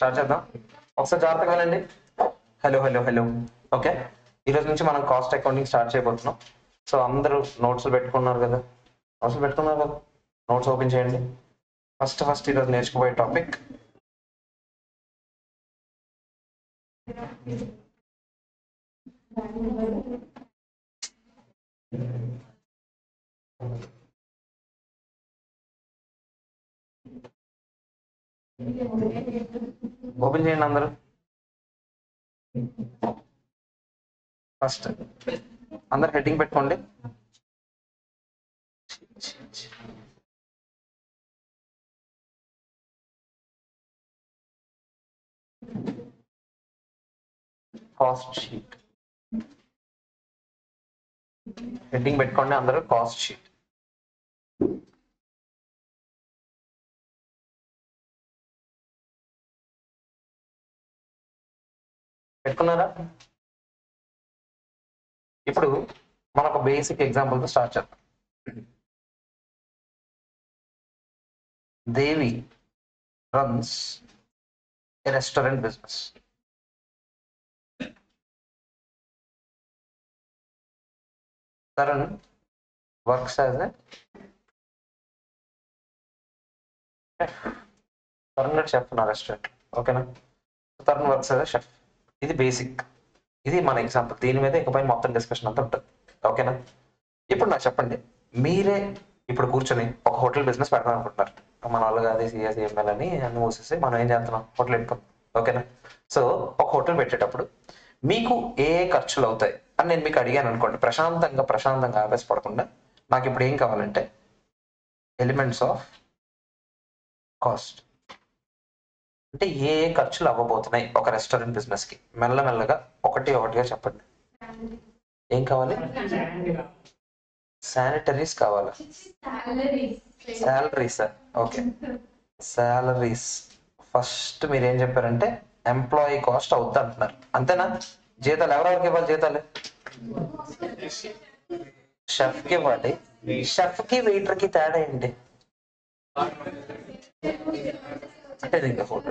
Start చేద్దాం. ఒకసారి జాగ్రత్తగా వెళ్ళండి. Hello hello hello. ఓకే, ఈరోజు నుంచి మనం కాస్ట్ అకౌంటింగ్ స్టార్ట్ చేయబోతున్నాం. సో అందరూ నోట్స్ పెట్టుకున్నారు కదా, నోట్స్ ఓపెన్ చేయండి. ఫస్ట్ ఈరోజు నేర్చుకోబోయే టాపిక్ ఓపెన్ చేయండి అందరూ. ఫస్ట్ అందరు హెడ్డింగ్ పెట్టుకోండి. కాస్ట్ షీట్ హెడ్డింగ్ పెట్టుకోండి అందరూ. కాస్ట్ షీట్ పెట్టుకున్నారా? ఇప్పుడు మనం ఒక బేసిక్ ఎగ్జాంపుల్తో స్టార్ట్ చేద్దాం. దేవి runs a restaurant business. Taran works as a chef. Taran chef na restaurant. ఓకేనా? Taran works as a chef. ఇది బేసిక్, ఇది మన ఎగ్జాంపుల్. దీని మీద ఇకపై మొత్తం డిస్కషన్ అంతా ఉంటుంది. ఓకేనా? ఇప్పుడు నాకు చెప్పండి, మీరే ఇప్పుడు కూర్చొని ఒక హోటల్ బిజినెస్ పెడదాం అనుకుంటున్నారు. మన వాళ్ళు కాదు సిఎస్ఎంఎల్ అని అన్ని మూసేసి మనం ఏం చేస్తున్నాం, హోటల్ పెట్టుకుందాం. ఓకేనా? సో ఒక హోటల్ పెట్టేటప్పుడు మీకు ఏ ఖర్చులు అవుతాయి అని నేను మీకు అడిగాను అనుకోండి, ప్రశాంతంగా ఆవేశపడకుండా నాకు ఇప్పుడు ఏం కావాలంటే ఎలిమెంట్స్ ఆఫ్ కాస్ట్, అంటే ఏ ఖర్చులు అవ్వబోతున్నాయి ఒక రెస్టారెంట్ బిజినెస్ కి. మెల్లమెల్లగా ఒకటిగా చెప్పండి. ఏం కావాలి? శానిటరీస్ కావాలా? శాలరీస్. Okay, salaries. ఫస్ట్ మీరు ఏం చెప్పారంటే ఎంప్లాయీ కాస్ట్ అవుద్ది అంటున్నారు, అంతేనా? జీతాలు ఎవరెవరికి ఇవ్వాలి? జీతాలు షెఫ్ కి ఇవ్వాలి. షెఫ్ కి వెయిటర్ కి తేడా ఏంటి? అంటే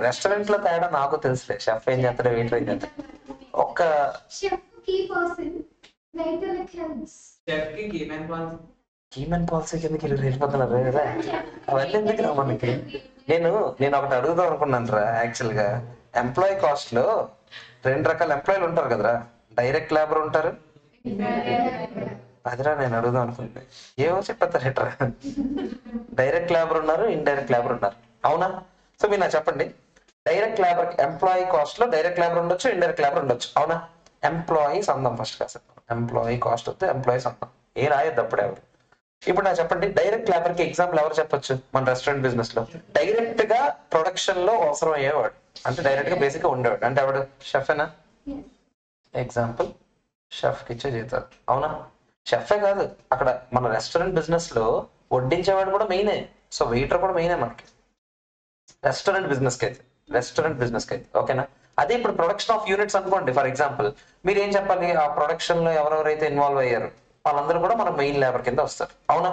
రెస్టారెంట్ లో తేడా నాకు తెలుసులే, షెఫ్ ఏం చేస్తాడు, వెయిటర్ ఏం చేస్తాడు. ఒక్క కీమెన్ పాలసీ కిందకి వెళ్ళిపోతున్నారు కదా, అవన్నీ ఎందుకు రా మనకి. నేను ఒకటి అడుగుదాం అనుకున్నాను రా. యాక్చువల్ గా ఎంప్లాయీ కాస్ట్ లో రెండు రకాల ఎంప్లాయీలు ఉంటారు కదరా. డైరెక్ట్ లేబర్ ఉంటారు. అదిరా నేను అడుగుదాం అనుకుంటే ఏమో చెప్పేస్తారు హెట్రా. డైరెక్ట్ లేబర్ ఉన్నారు, ఇండైరెక్ట్ లేబర్ ఉన్నారు, అవునా? సో మీరు నాకు చెప్పండి, డైరెక్ట్ లేబర్ ఎంప్లాయీ కాస్ట్ లో డైరెక్ట్ లేబర్ ఉండొచ్చు, ఇండైరెక్ట్ లేబర్ ఉండొచ్చు, అవునా? ఎంప్లాయీస్ అందాం ఫస్ట్. కాదు ఎంప్లాయీ కాస్ట్ వస్తే ఎంప్లాయీస్ అందాం, ఏ రాయొద్దు అప్పుడు ఎవరు. ఇప్పుడు నాకు చెప్పండి, డైరెక్ట్ లేబర్ కి ఎగ్జాంపుల్ ఎవరు చెప్పొచ్చు మన రెస్టారెంట్ బిజినెస్ లో? డైరెక్ట్ గా ప్రొడక్షన్ లో అవసరం అయ్యేవాడు, అంటే డైరెక్ట్ గా బేసిక్ గా ఉండేవాడు, అంటే ఎవడు? షెఫేనా? ఎగ్జాంపుల్ షెఫ్ కి ఇచ్చే జీతాలు, అవునా? షెఫే కాదు, అక్కడ మన రెస్టారెంట్ బిజినెస్ లో వడ్డించేవాడు కూడా మెయినే. సో వెయిటర్ కూడా మెయినే మనకి రెస్టారెంట్ బిజినెస్ కి అయితే. ఓకేనా? అదే ఇప్పుడు ప్రొడక్షన్ ఆఫ్ యూనిట్స్ అనుకోండి. ఫర్ ఎగ్జాంపుల్ మీరు ఏం చెప్పాలి, ఆ ప్రొడక్షన్ లో ఎవరెవరైతే ఇన్వాల్వ్ అయ్యారు వాళ్ళందరూ కూడా మన మెయిన్ లేబర్ కింద వస్తారు, అవునా?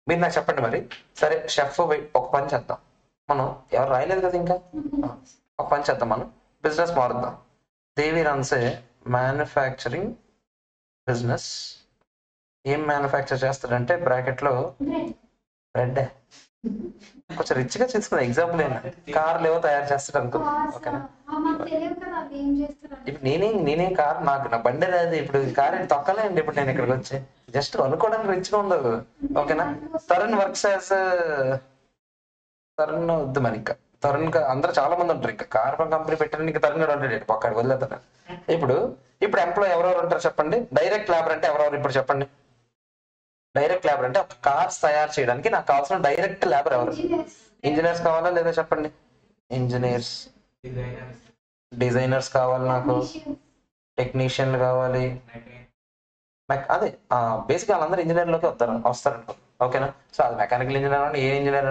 మీరు నాకు చెప్పండి మరి. సరే షెఫ్ ఒక పని చేద్దాం మనం, ఎవరు రాయలేదు కదా ఇంకా, ఒక పని చేద్దాం, మనం బిజినెస్ మారుద్దాం. Devi runs a manufacturing business. ఏం మ్యానుఫ్యాక్చర్ చేస్తాడంటే బ్రాకెట్ లో బ్రెడ్. కొంచెం రిచ్ గా చేసుకున్న ఎగ్జాంపుల్ అయినా కార్లు ఏవో తయారు చేస్తాడు అనుకో. ఓకేనా? ఇప్పుడు నేనేం కార్, నా బండి రాదు. ఇప్పుడు కార్ తొక్కలేండి ఇప్పుడు నేను ఇక్కడికి వచ్చి, జస్ట్ అనుకోవడానికి రిచ్ గా ఉండదు. ఓకేనా? తరుణ్ వర్క్స్ యాజ్ తరుణ్ వద్దు మరి. ఇంకా తరుణ్ అందరూ చాలా మంది ఉంటారు, ఇంకా కార్ కంపెనీ పెట్టారని ఇంకా తరుణ్ కూడా ఉంటాడు పక్కడికి వదిలేతాను. ఇప్పుడు ఎంప్లాయ్ ఎవరెవరు ఉంటారు చెప్పండి? డైరెక్ట్ లేబర్ అంటే ఎవరెవరు ఇప్పుడు చెప్పండి? డైరెక్ట్ లేబర్ అంటే ఒక కార్స్ తయారు చేయడానికి నాకు కావాల్సిన డైరెక్ట్ లేబర్ ఎవరు? ఇంజనీర్స్ కావాలా లేదా చెప్పండి? ఇంజనీర్స్, డిజైనర్స్ కావాలి, నాకు టెక్నీషియన్లు కావాలి. అదే బేసిక్ వాళ్ళందరూ ఇంజనీర్ లోకి వస్తారనుకో. ఓకేనా? సో అది మెకానికల్ ఇంజనీర్ అవ్వండి, ఏ ఇంజనీర్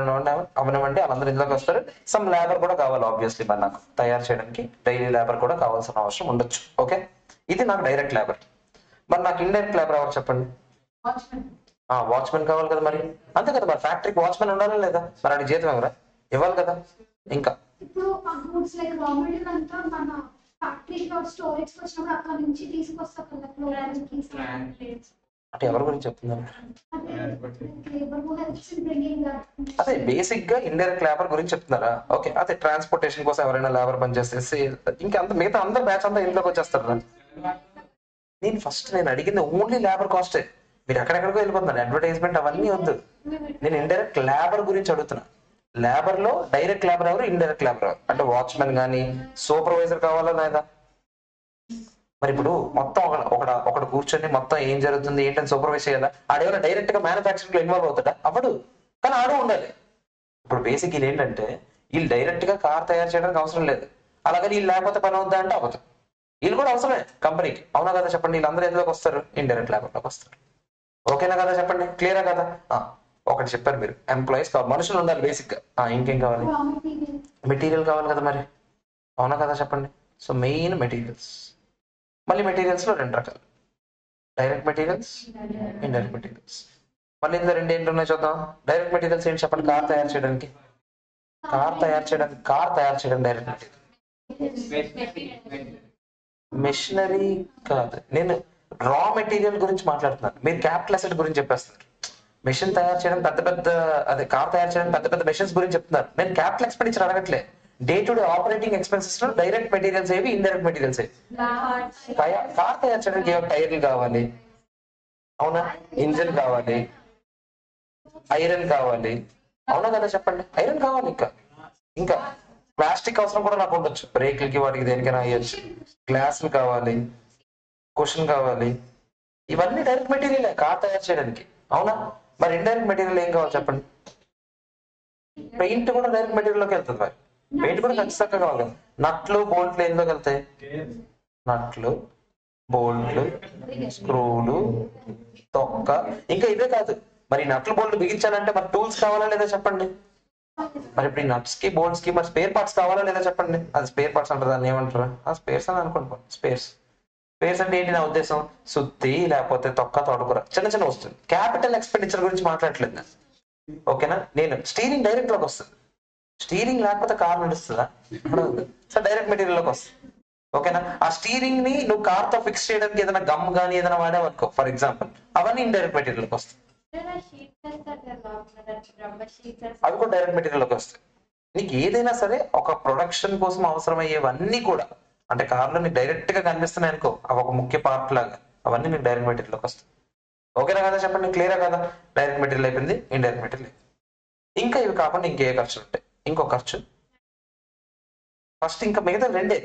అవనివ్వండి, వాళ్ళందరూ ఇందులోకి వస్తారు. సమ్ లేబర్ కూడా కావాలి ఆబ్వియస్లీ, మరి నాకు తయారు చేయడానికి డైలీ లేబర్ కూడా కావాల్సిన అవసరం ఉండొచ్చు. ఓకే, ఇది నాకు డైరెక్ట్ లేబర్. మరి నాకు ఇండైరెక్ట్ లేబర్ ఎవరు చెప్పండి? వాచ్మెన్ కావాలి కదా మరి, అంతే కదా. మరి ఫ్యాక్టరీకి వాచ్మెన్ ఉండాలా లేదా? మరి అడిగి జీతం ఎవరా ఇవ్వాలి కదా. ఇంకా ఇప్పుడు ఆ గూడ్స్ లైక్ రా మెటీరియల్ అంతా మన ఫ్యాక్టరీలో స్టోరేజ్ వచ్చినప్పుడు అక్కడ నుంచి తీసుకొస్తాం కదా క్లోరైడ్స్ అంటే ఎవరి గురించి చెప్తున్నారు? Labour who helps in bringing that. అదే బేసిక్ గా ఇండైరెక్ట్ లేబర్ గురించి చెప్తున్నారా? ఓకే, అదే ట్రాన్స్పోర్టేషన్ కోసం ఎవరైనా లేబర్ పనిచేస్తే ఇంకా అంత మిగతా అందరు బ్యాచ్ అంతా ఇంట్లోకి వచ్చేస్తారు. నేను అడిగింది ఓన్లీ లేబర్ కాస్టే. మీరు ఎక్కడెక్కడికో వెళ్ళిపోతున్నారు, అడ్వర్టైజ్మెంట్ అవన్నీ వద్దు. నేను ఇండైరెక్ట్ లేబర్ గురించి అడుగుతున్నా. లేబర్ లో డైరెక్ట్ లేబర్ ఎవరు, ఇండైరెక్ట్ లేబర్ ఎవరు? అంటే వాచ్మెన్ కానీ సూపర్వైజర్ కావాలా లేదా? మరి ఇప్పుడు మొత్తం ఒకడు కూర్చొని మొత్తం ఏం జరుగుతుంది ఏంటని సూపర్వైజ్ చేయాలా? ఆడేమైనా డైరెక్ట్ గా మ్యానుఫాక్చరింగ్ లో ఇన్వాల్వ్ అవుతాడా? అవ్వడు. కానీ ఆడు ఉండాలి. ఇప్పుడు బేసిక్ ఇది ఏంటంటే వీళ్ళు డైరెక్ట్ గా కార్ తయారు చేయడానికి అవసరం లేదు, అలాగని వీళ్ళు లేకపోతే పని అవుద్దా అంటే అవ్వదు. వీళ్ళు కూడా అవసరమే కంపెనీకి, అవునా కదా చెప్పండి? వీళ్ళందరూ ఎందులోకి వస్తారు? ఇండైరెక్ట్ లేబర్ లోకి వస్తారు. ఓకేనా కదా చెప్పండి? క్లియరా కదా? ఒకటి చెప్పారు మీరు, ఎంప్లాయీస్ కావాలి, మనుషులు ఉండాలి బేసిక్ గా. ఇంకేం కావాలి? మెటీరియల్ కావాలి కదా మరి, అవునా కదా చెప్పండి? So main materials. మళ్ళీ మెటీరియల్స్ లో రెండు రకాలు, డైరెక్ట్ మెటీరియల్స్, ఇండైరెక్ట్ మెటీరియల్స్. మళ్ళీ ఇందులో రెండు ఏంటి ఉన్నాయి చూద్దాం. డైరెక్ట్ మెటీరియల్స్ ఏంటి చెప్పండి? కార్ తయారు చేయడానికి డైరెక్ట్ మెటీరియల్. మెషినరీ కాదు, నేను రా మెటీరియల్ గురించి మాట్లాడుతున్నాను. మీరు క్యాపిటల్ అసెట్ గురించి చెప్పేస్తారు. మెషిన్ తయారు చేయడం పెద్ద పెద్ద, అదే కార్ తయారు చేయడం పెద్ద పెద్ద మెషిన్స్ గురించి చెప్తున్నారు. నేను క్యాపిటల్ ఎక్స్పెండిచర్ అడగట్లే. Day to day operating expenses లో డైరెక్ట్ మెటీరియల్స్ ఏవి, ఇండైరెక్ట్ మెటీరియల్స్ ఏవి? కార్ తయారు చేయడానికి టైర్లు కావాలి, అవునా? ఇంజిన్ కావాలి, ఐరన్ కావాలి, అవునా కదా చెప్పండి? ఐరన్ కావాలి, ఇంకా ప్లాస్టిక్ అవసరం కూడా నాకు ఉండొచ్చు, బ్రేక్లకి వాటికి దేనికైనా అయ్యొచ్చు. గ్లాసులు కావాలి, కుషన్ కావాలి, ఇవన్నీ డైరెక్ట్ మెటీరియల్ కార్ తయారు చేయడానికి, అవునా? మరి ఇండైరెక్ట్ మెటీరియల్ ఏం కావాలి చెప్పండి? పెయింట్ కూడా డైరెక్ట్ మెటీరియల్ లోకి వెళ్తుంది. మరి పెయింట్ కూడా ఖచ్చితంగా కావాలి. నట్లు బోల్ట్లు ఎందులోకి వెళ్తాయి? నట్లు, బోల్ట్లు, స్క్రూలు, తొక్క, ఇంకా ఇవే కాదు. మరి నట్లు బోల్ట్లు బిగించాలంటే మరి టూల్స్ కావాలా లేదా చెప్పండి? మరి ఇప్పుడు ఈ నట్స్ కి బోల్ట్స్ కి మరి స్పేర్ పార్ట్స్ కావాలా లేదా చెప్పండి? అది స్పేర్ పార్ట్స్ అంటారు, దాన్ని ఏమంటారు? స్పేర్స్ అని అనుకోండి. స్పేర్స్ అంటే ఏంటి నా ఉద్దేశం? సుత్తి, లేకపోతే తొక్క, తోటకూర, చిన్న చిన్న వస్తుంది. క్యాపిటల్ ఎక్స్పెండిచర్ గురించి మాట్లాడలేదు నేను. ఓకేనా? నేను స్టీరింగ్ డైరెక్ట్ లోకి వస్తుంది. స్టీరింగ్ లేకపోతే కార్ నడుస్తుందా? సో డైరెక్ట్ మెటీరియల్ లోకి వస్తుంది. ఓకేనా? ఆ స్టీరింగ్ ని నువ్వు కార్ తో ఫిక్స్ చేయడానికి ఏదైనా గమ్ కానీ ఏదైనా వాడావనుకో ఫర్ ఎగ్జాంపుల్, అవన్నీ ఇండైరెక్ట్ మెటీరియల్ లోకి వస్తాయి. అవి కూడా డైరెక్ట్ మెటీరియల్ లోకి వస్తాయి. నీకు ఏదైనా సరే ఒక ప్రొడక్షన్ కోసం అవసరమయ్యేవన్నీ కూడా, అంటే కార్లో నీకు డైరెక్ట్ గా కనిపిస్తున్నాయి అనుకో, అవి ఒక ముఖ్య పార్ట్ లాగా, అవన్నీ నీకు డైరెక్ట్ మెటీరియల్ లోకి వస్తాయి. ఓకేనా కదా చెప్పండి? క్లియరా కదా? డైరెక్ట్ మెటీరియల్ అయిపోయింది, ఇండైరెక్ట్ మెటీరియల్. ఇంకా ఇవి కాకుండా ఇంకే ఖర్చులు ఉంటాయి? ఇంకో ఖర్చు ఫస్ట్, ఇంకా మిగతా రెండే,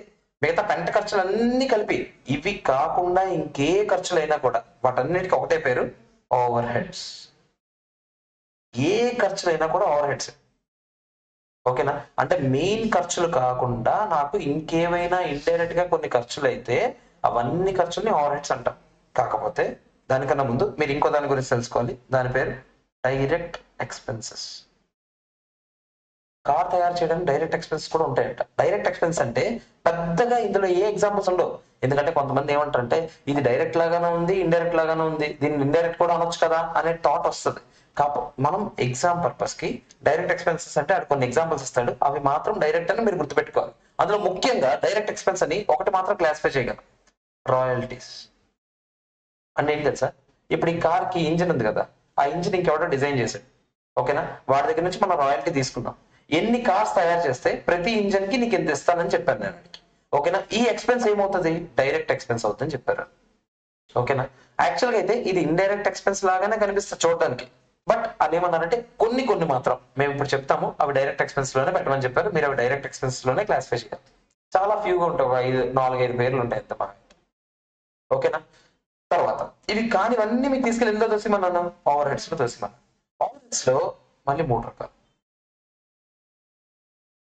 మిగతా పెంట ఖర్చులు అన్ని కలిపి. ఇవి కాకుండా ఇంకే ఖర్చులైనా కూడా వాటన్నిటికీ ఒకటే పేరు, ఓవర్ హెడ్స్. ఏ ఖర్చులైనా కూడా ఓవర్ హెడ్స్. ఓకేనా? అంటే మెయిన్ ఖర్చులు కాకుండా నాకు ఇంకేమైనా ఇండైరెక్ట్ గా కొన్ని ఖర్చులు అయితే అవన్నీ ఖర్చుల్ని ఓవర్ హెడ్స్ అంటాం. కాకపోతే దానికన్నా ముందు మీరు ఇంకో దాని గురించి తెలుసుకోవాలి. దాని పేరు డైరెక్ట్ ఎక్స్పెన్సెస్. కార్ తయారు చేయడానికి డైరెక్ట్ ఎక్స్పెన్స్ కూడా ఉంటాయంట. డైరెక్ట్ ఎక్స్పెన్స్ అంటే పెద్దగా ఇందులో ఏ ఎగ్జాంపుల్స్ ఉండవు. ఎందుకంటే కొంతమంది ఏమంటారంటే ఇది డైరెక్ట్ లాగానే ఉంది, ఇండైరెక్ట్ లాగానే ఉంది, దీన్ని ఇండైరెక్ట్ కూడా అనొచ్చు కదా అనే థాట్ వస్తుంది. కాకపోతే మనం ఎగ్జామ్ పర్పస్ కి డైరెక్ట్ ఎక్స్పెన్సెస్ అంటే అది కొన్ని ఎగ్జాంపుల్స్ ఇస్తాడు, అవి మాత్రం డైరెక్ట్ అని మీరు గుర్తుపెట్టుకోవాలి. అందులో ముఖ్యంగా డైరెక్ట్ ఎక్స్పెన్స్ అని ఒకటి మాత్రం క్లాసిఫై చేయగలం, రాయల్టీస్. అంటే ఏంటి తెలుసా? ఇప్పుడు ఈ కార్ కి ఇంజిన్ ఉంది కదా, ఆ ఇంజిన్ ఇంకెవడో డిజైన్ చేశాడు. ఓకేనా? వాడి దగ్గర నుంచి మనం రాయల్టీ తీసుకున్నాం. ఎన్ని కార్స్ తయారు చేస్తే ప్రతి ఇంజిన్ కి నీకు ఎంత ఇస్తానని చెప్పాను నేను. ఓకేనా? ఈ ఎక్స్పెన్స్ ఏమవుతుంది? డైరెక్ట్ ఎక్స్పెన్స్ అవుతుందని చెప్పారు. ఓకేనా? యాక్చువల్ గా అయితే ఇది ఇండైరెక్ట్ ఎక్స్పెన్స్ లాగానే కనిపిస్తుంది చూడడానికి. బట్ అది ఏమన్నారంటే కొన్ని మాత్రం మేము ఇప్పుడు చెప్తాము అవి డైరెక్ట్ ఎక్స్పెన్స్ లోనే పెట్టమని చెప్పారు. మీరు అవి డైరెక్ట్ ఎక్స్పెన్స్ లోనే క్లాసిఫై చేయాలి. చాలా ఫ్యూగా ఉంటాయి, 4-5 పేర్లు ఉంటాయి ఎంత బాగా. ఓకేనా? తర్వాత ఇవి కానివన్నీ మీకు తీసుకెళ్ళి ఎందులో తోసిమన్నాను? ఓవర్ హెడ్స్ లో తోసిమన్నాను. ఓవర్ హెడ్స్ లో మళ్ళీ 3 రకాలు.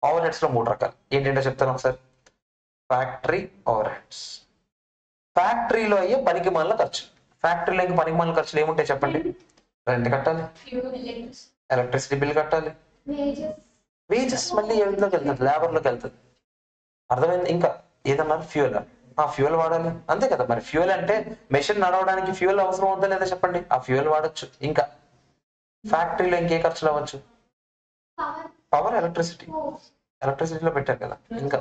ఓవర్ హెడ్స్ లో 3 రకాలు ఏంటంటే చెప్తాను ఒకసారి. Factory over heads. ఫ్యాక్టరీలో అయ్యే పనికి మాలిన ఖర్చు. ఫ్యాక్టరీలో ఇంకా పనికి మాలిన ఖర్చులు ఏముంటాయి చెప్పండి? రెంట్ కట్టాలి, ఎలక్ట్రిసిటీ బిల్ కట్టాలి, వేజెస్ మళ్ళీ ఎందులోకి వెళ్తుంది? లేబర్ లోకి వెళ్తుంది. అర్థమైంది? ఇంకా ఏదన్నా ఫ్యూయల్, ఆ ఫ్యూయల్ వాడాలి, అంతే కదా. మరి ఫ్యూయల్ అంటే మెషిన్ నడవడానికి ఫ్యూయల్ అవసరం అవుతుందా లేదా చెప్పండి? ఆ ఫ్యూయల్ వాడచ్చు. ఇంకా ఫ్యాక్టరీలో ఇంకే ఖర్చులు అవ్వచ్చు? Power, electricity. ఎలక్ట్రిసిటీలో పెట్టారు కదా. ఇంకా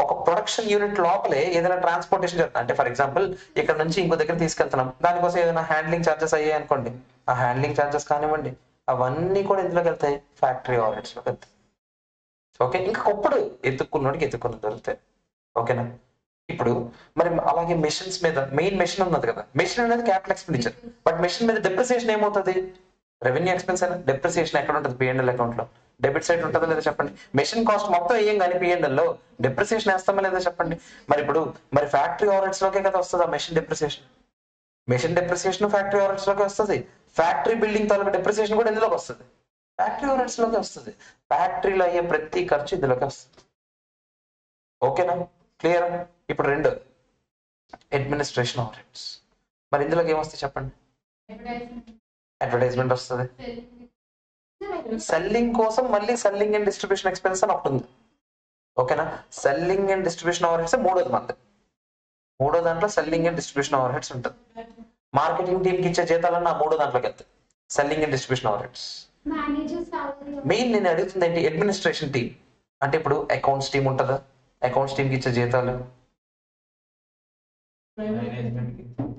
ఒక ప్రొడక్షన్ యూనిట్ లోపలే ఏదైనా ట్రాన్స్పోర్టేషన్ జరుగుతుంది అంటే ఫర్ ఎగ్జాంపుల్ ఇక్కడ నుంచి ఇంకో దగ్గర తీసుకెళ్తున్నాం, దానికోసం ఏదైనా హ్యాండ్లింగ్ ఛార్జెస్ అయ్యాయి అనుకోండి, ఆ హ్యాండ్లింగ్ ఛార్జెస్ కానివ్వండి అవన్నీ కూడా ఇందులోకి వెళ్తాయి, ఫ్యాక్టరీ ఓవర్హెడ్స్ లోకి వెళ్తాయి. ఓకే, ఇంకా అప్పుడు ఎత్తుక్కున్నోడికి ఎత్తుక్కున్నది దొరుకుతాయి. ఓకేనా. ఇప్పుడు మరి అలాగే మెషిన్స్ మీద మెయిన్ మెషిన్ ఉన్నది కదా, మెషిన్ అనేది క్యాపిటల్ ఎక్స్పెండిచర్, బట్ మెషిన్ మీద డెప్రిసియేషన్ ఏమవుతుంది, రెవెన్యూ ఎక్స్పెన్స్ అయినా డెప్రిసియేషన్ ఎక్కడ ఉంటుంది, పిఎండ్ఎల్ అకౌంట్ లో డెబిట్ సైడ్ ఉంటుందా లేదా చెప్పండి. మెషిన్ కాస్ట్ మొత్తం ఏం కానీ పిఎండ్ఎల్ లో డెప్రిసియేషన్ వేస్తామా లేదా చెప్పండి. మరి ఇప్పుడు మరి ఫ్యాక్టరీ ఓవర్హెడ్స్ లోకే కదా వస్తుంది ఆ machine depreciation. Machine depreciation factory overheads లోకి వస్తుంది, ఫ్యాక్టరీ బిల్డింగ్ తాలూకు డెప్రిసియేషన్ కూడా ఇందులోకి వస్తుంది, ఫ్యాక్టరీ ఓవర్హెడ్స్ లోకి వస్తుంది. ఫ్యాక్టరీలో అయ్యే ప్రతి ఖర్చు ఇందులోకి వస్తుంది. ఓకేనా, క్లియర్. ఇప్పుడు రెండు అడ్మినిస్ట్రేషన్ ఓవర్హెడ్స్, మరి ఇందులోకి ఏమొస్తాయి చెప్పండి. అడ్వర్టైజ్మెంట్ వస్తుంది, సెల్లింగ్ కోసం మళ్ళీ సెల్లింగ్ అండ్ డిస్ట్రిబ్యూషన్ ఎక్స్పెన్స్ అని ఒకటి ఉంది. ఓకేనా, selling and distribution over heads మూడోది మంది, మూడో దాంట్లో selling and distribution over heads ఉంటుంది. మార్కెటింగ్ టీమ్ కి ఇచ్చే జీతాలన్న మూడో దాంట్లోకి వెళ్తాయి, selling and distribution over heads. Main నేను అడుగుతుంది ఏంటి, అడ్మినిస్ట్రేషన్ టీమ్ అంటే ఇప్పుడు అకౌంట్స్ టీమ్ ఉంటుందా, అకౌంట్స్ టీమ్ కి ఇచ్చే జీతాలు,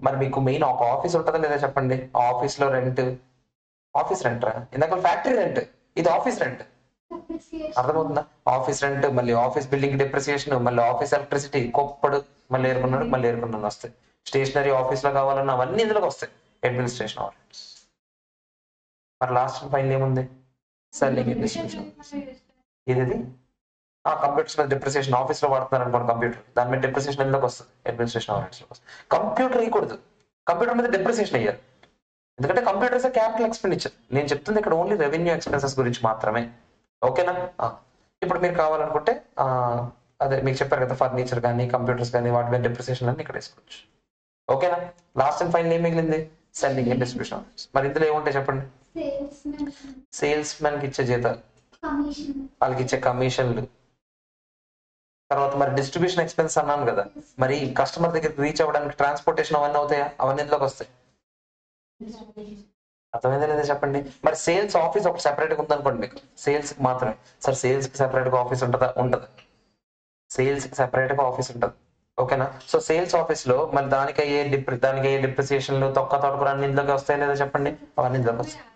మరి మీకు మెయిన్ ఒక ఆఫీస్ ఉంటుందా లేదా చెప్పండి. ఆఫీస్ లో రెంట్, ఆఫీస్ రెంట్ రా ఇందాక ఫ్యాక్టరీ రెంట్, ఇది ఆఫీస్ రెంట్, అర్థమవుతుందా. ఆఫీస్ రెంట్, మళ్ళీ ఆఫీస్ బిల్డింగ్ డిప్రిసియేషన్, మళ్ళీ ఆఫీస్ ఎలక్ట్రిసిటీ, కొప్పడు మళ్ళీ ఏరుకున్నాడు మళ్ళీ ఏరుకున్నాడు వస్తాయి. స్టేషనరీ ఆఫీస్ లో కావాలన్నా అవన్నీ ఇందులోకి వస్తాయి, అడ్మినిస్ట్రేషన్ ఆర్డర్స్. మరి లాస్ట్ ఫైనల్ ఏముంది, సెల్లింగ్ అండ్ డిస్ట్రిబ్యూషన్. ఇది కంప్యూటర్స్ మీద డిప్రిసియేషన్, ఆఫీస్ లో వాడుతున్నారు అనుకోండి కంప్యూటర్, దాని మీద డిప్రిసియేషన్ ఎందులోకి వస్తుంది, అడ్మినిస్ట్రేషన్ ఆర్డర్స్ లో వస్తుంది. కంప్యూటర్ ఇవ్వకూడదు, కంప్యూటర్ మీద డిప్రిసియేషన్ అయ్యారు, ఎందుకంటే కంప్యూటర్స్ క్యాపిటల్ ఎక్స్పెండిచర్. నేను చెప్తుంది ఇక్కడ ఓన్లీ రెవెన్యూ ఎక్స్పెన్సెస్ గురించి మాత్రమే. ఓకేనా. ఇప్పుడు మీరు కావాలనుకుంటే అదే మీకు చెప్పారు కదా, ఫర్నిచర్ కానీ కంప్యూటర్స్ కానీ వాటి మీద డిప్రిసియేషన్ అన్ని ఇక్కడ వేసుకోవచ్చు. ఓకేనా. లాస్ట్ అండ్ ఫైనల్ ఏం మిగిలింది, సెల్లింగ్ అండ్ డిస్ట్రిబ్యూషన్. మరి ఇందులో ఏముంటాయి చెప్పండి. సేల్స్ మెన్ కి ఇచ్చే జీతాలు, వాళ్ళకి ఇచ్చే కమిషన్లు, తర్వాత మరి డిస్ట్రిబ్యూషన్ ఎక్స్పెన్స్ అన్నాను కదా, మరి కస్టమర్ దగ్గరికి రీచ్ అవ్వడానికి ట్రాన్స్పోర్టేషన్ అవన్నీ అవుతాయా, అవన్నీ ఇందులోకి వస్తాయి. అర్థమైందా లేదా చెప్పండి. మరి సేల్స్ ఆఫీస్ ఒకటి సెపరేట్ గా ఉందనుకోండి మీకు, సేల్స్ కి మాత్రమే. సార్ సేల్స్ కి సెపరేట్ గా ఆఫీస్ ఉంటుందా, ఉంటది. సేల్స్ కి సెపరేట్ గా ఆఫీస్ ఉంటుంది. ఓకేనా. సో సేల్స్ ఆఫీస్ లో మరి దానికి అయ్యే డిప్రిసియేషన్లు తొక్క తొడకలు అన్ని ఇందులోకి వస్తాయి లేదా చెప్పండి, అవన్నీ ఇందులోకి వస్తాయి.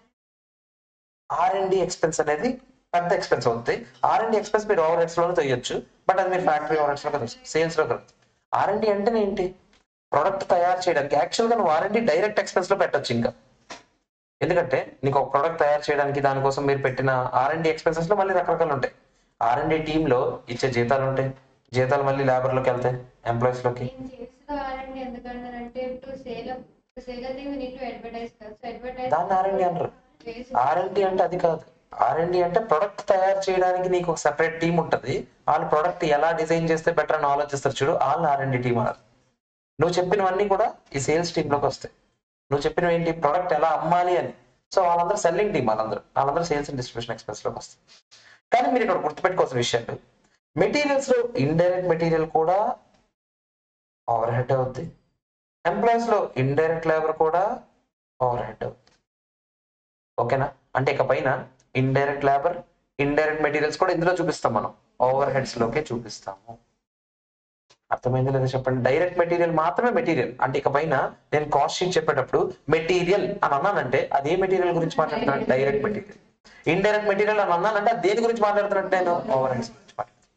R&D ఎక్స్పెన్స్ అనేది పెద్ద ఎక్స్పెన్స్ అవుతుంది. R&D ఎక్స్పెన్స్ మీరు ఓవర్ హెడ్స్ లోనే తొయ్యొచ్చు, బట్ అది మీరు ఫ్యాక్టరీ ఓవర్ హెడ్స్ లో కదా సేల్స్ లో కలుగుతుంది. R&D అంటే ఏంటి, ప్రొడక్ట్ తయారు చేయడానికి. యాక్చువల్ గా నువ్వు R&D డైరెక్ట్ ఎక్స్పెన్స్ లో పెట్టొచ్చు ఇంకా, ఎందుకంటే నీకు ఒక ప్రొడక్ట్ తయారు చేయడానికి దానికోసం మీరు పెట్టిన R&D ఎక్స్పెన్సెస్ లో మళ్ళీ రకరకాలు ఉంటాయి. R&D టీమ్ లో ఇచ్చే జీతాలు ఉంటాయి, జీతాలు మళ్ళీ లేబర్ లోకి వెళ్తాయి, ఎంప్లాయీస్ లోకి. దాన్ని R&D అంటారు. R&D అంటే అది కాదు. R&D అంటే ప్రొడక్ట్ తయారు చేయడానికి నీకు ఒక సెపరేట్ టీం ఉంటుంది, వాళ్ళు ప్రొడక్ట్ ఎలా డిజైన్ చేస్తే బెటర్ అని ఆలోచిస్తారు చూడు, వాళ్ళు R&D టీం అన్నారు. నువ్వు చెప్పినవన్నీ కూడా ఈ సేల్స్ టీమ్ లోకి వస్తాయి. నువ్వు చెప్పినవి ఏంటి, ప్రొడక్ట్ ఎలా అమ్మాలి అని. సో వాళ్ళందరూ సెల్లింగ్ టీమ్, వాళ్ళందరూ సేల్స్ అండ్ డిస్ట్రిబ్యూషన్ ఎక్స్పెన్స్ లోకి వస్తాయి. కానీ మీరు ఇక్కడ గుర్తుపెట్టుకోవాల్సిన విషయాలు, మెటీరియల్స్ లో ఇండైరెక్ట్ మెటీరియల్ కూడా ఓవర్ హెడ్ అవుద్ది, ఎంప్లాయీస్ లో ఇండైరెక్ట్ లేబర్ కూడా ఓవర్ హెడ్ అవుద్ది. ఓకేనా. అంటే ఇక పైన ఇండైరెక్ట్ లేబర్, ఇండైరెక్ట్ మెటీరియల్స్ కూడా ఇందులో చూపిస్తాం, మనం ఓవర్ హెడ్స్ లోకే చూపిస్తాము. అర్థమైంది లేదా చెప్పండి. డైరెక్ట్ మెటీరియల్ మాత్రమే మెటీరియల్. అంటే ఇక పైన నేను కాస్ట్ షీట్ చెప్పేటప్పుడు మెటీరియల్ అని అన్నానంటే అదే మెటీరియల్ గురించి మాట్లాడుతున్నాను, డైరెక్ట్ మెటీరియల్. ఇండైరెక్ట్ మెటీరియల్ అని అన్నానంటే దేని గురించి మాట్లాడుతున్నట్టు, నేను ఓవర్ హెడ్స్ గురించి మాట్లాడుతున్నాను.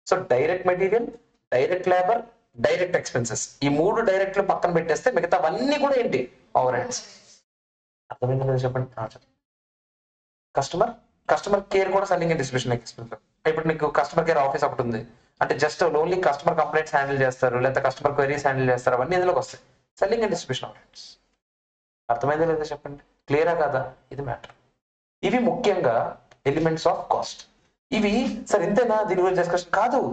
So direct material, direct labour, direct expenses, ఈ మూడు డైరెక్ట్లు పక్కన పెట్టేస్తే మిగతావన్నీ కూడా ఏంటి, ఓవర్ హెడ్స్. అర్థమైంది లేదా చెప్పండి. కస్టమర్ కేర్ కూడా సెల్లింగ్ అండ్ డిస్ట్రిబ్యూషన్ ఎక్స్పెన్స్. ఇప్పుడు నీకు కస్టమర్ కేర్ ఆఫీస్ ఒకటి ఉంది అంటే just only customer complaints handle చేస్తారు, లేదా కస్టమర్ క్వైరీస్ హ్యాండిల్ చేస్తారు, అవన్నీ ఇందులోకి వస్తాయి, సెల్లింగ్ అండ్ డిస్ట్రిబ్యూషన్ ఆఫీస్. అర్థమైందా లేదా చెప్పండి, క్లియరా కాదా, ఇది మ్యాటర్. ఇవి ముఖ్యంగా ఎలిమెంట్స్ ఆఫ్ కాస్ట్. ఇవి సార్ ఇంతేనా దీని గురించి డిస్కషన్ కాదు,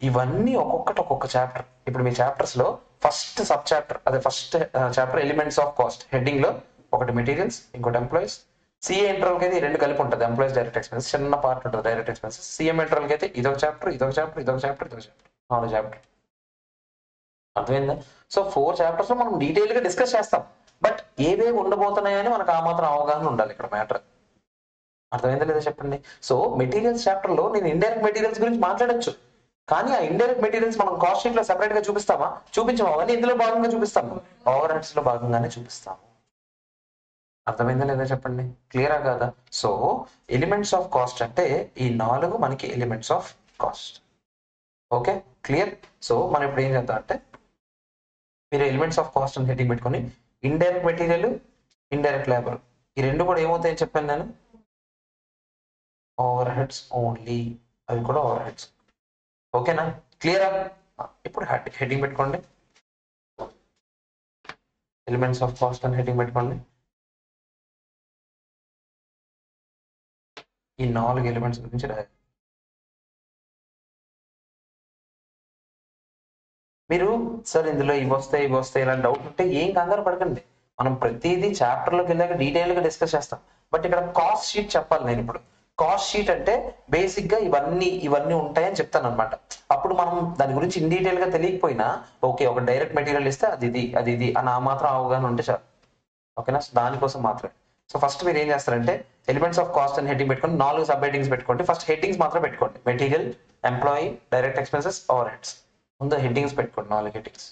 ఇవన్నీ ఒక్కొక్కటి ఒక్కొక్క చాప్టర్. ఇప్పుడు మీ చాప్టర్స్ లో ఫస్ట్ సబ్ చాప్టర్, అదే first chapter elements of cost heading లో ఒకటి మెటీరియల్స్, ఇంకోటి ఎంప్లాయీస్. సిఏ ఇంటర్వల్ కి అయితే ఈ రెండు కలిపి ఉంటుంది, ఎంప్లాయీస్ డైరెక్ట్ ఎక్స్పెన్సెస్ చిన్న పార్ట్ ఉంటుంది డైరెక్ట్ ఎక్స్పెన్సెస్. సిఎం ఇంటర్వల్ కి అయితే ఇదొక చాప్టర్, ఇదొక చాప్టర్, ఇదొక చాప్టర్, ఇదొక చాప్టర్, 4 చాప్టర్. అర్థమైందా. సో 4 చాప్టర్స్ లో మనం డీటెయిల్ గా డిస్కస్ చేస్తాం, బట్ ఏవేవి ఉండబోతున్నాయని మనకు ఆ మాత్రం అవగాహన ఉండాలి ఇక్కడ మ్యాటర్. అర్థమైందా లేదా చెప్పండి. సో మెటీరియల్స్ చాప్టర్ లో నేను ఇండైరెక్ట్ మెటీరియల్స్ గురించి మాట్లాడొచ్చు, కానీ ఆ ఇండైరెక్ట్ మెటీరియల్స్ మనం కాస్ట్ షీట్ లో సెపరేట్ గా చూపిస్తామా? చూపించము. అవన్నీ ఇందులో భాగంగా చూపిస్తాము, ఓవర్ హెడ్స్ లో భాగంగానే చూపిస్తాము. అర్థమైందా లేదా చెప్పండి, క్లియరా కాదా? సో ఎలిమెంట్స్ ఆఫ్ కాస్ట్ అంటే ఈ 4 మనకి elements of cost. Okay, clear. So మనం ఇప్పుడు ఏం చేద్దాం అంటే, మీరు ఎలిమెంట్స్ ఆఫ్ కాస్ట్ అని హెడ్డింగ్ పెట్టుకొని ఇండైరెక్ట్ మెటీరియల్, ఇండైరెక్ట్ లేబర్ ఈ రెండు కూడా ఏమవుతాయని చెప్పాను నేను, ఓవర్ హెడ్స్ ఓన్లీ, అవి కూడా ఓవర్ హెడ్స్. ఓకేనా, క్లియరా? ఇప్పుడు హెడ్డింగ్ పెట్టుకోండి, ఎలిమెంట్స్ ఆఫ్ కాస్ట్ అని హెడ్డింగ్ పెట్టుకోండి. ఈ 4 ఎలిమెంట్స్ గురించి రాయాలి. మీరు సార్ ఇందులో ఇవి వస్తాయి ఇలాంటి డౌట్ ఉంటే ఏం కంగారు పడకండి, మనం ప్రతిదీ చాప్టర్లోకి వెళ్ళాక డీటెయిల్ గా డిస్కస్ చేస్తాం. బట్ ఇక్కడ కాస్ట్ షీట్ చెప్పాలి నేను ఇప్పుడు. కాస్ట్ షీట్ అంటే బేసిక్ గా ఇవన్నీ ఉంటాయని చెప్తాను అనమాట. అప్పుడు మనం దాని గురించి ఇన్ డీటెయిల్ గా తెలియకపోయినా ఓకే, ఒక డైరెక్ట్ మెటీరియల్ ఇస్తే అది ఇది అని ఆ మాత్రం అవగాహన ఉంటే చాలు. ఓకేనా, సో దానికోసం మాత్రమే. సో ఫస్ట్ మీరు ఏం చేస్తారంటే ఎలిమెంట్స్ ఆఫ్ కాస్ట్ అని హెడ్డింగ్ పెట్టుకొని 4 సబ్ హెడ్డింగ్స్ పెట్టుకోండి. ఫస్ట్ హెడ్డింగ్స్ మాత్రం పెట్టుకోండి, material, employee, direct expenses, overheads. ముందు హెడ్డింగ్స్ పెట్టుకోండి, 4 హెడ్డింగ్స్.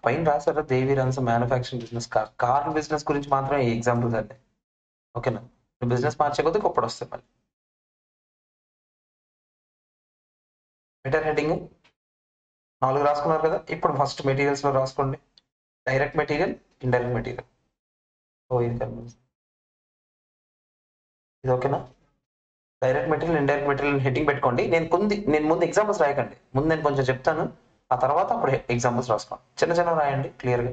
పైన రాసారా, Devi runs manufacturing business, car business గురించి మాత్రమే ఈ ఎగ్జాంపుల్స్ అండి. ఓకేనా, బిజినెస్ మార్చే కొద్దీ గొప్పడు వస్తాయి మళ్ళీ. మెటీరియల్ హెడ్డింగ్ 4 రాసుకున్నారు కదా, ఇప్పుడు ఫస్ట్ మెటీరియల్స్ లో రాసుకోండి, డైరెక్ట్ మెటీరియల్, ఇండైరెక్ట్ మెటీరియల్. ఓ ఇది కనిపిస్తుంది, ఇది ఓకేనా. Direct material, indirect material heading పెట్టుకోండి. నేను ముందు ఎగ్జాంపుల్స్ రాయకండి, ముందు నేను కొంచెం చెప్తాను, ఆ తర్వాత అప్పుడు ఎగ్జాంపుల్స్ రాసుకోండి. చిన్న రాయండి క్లియర్గా.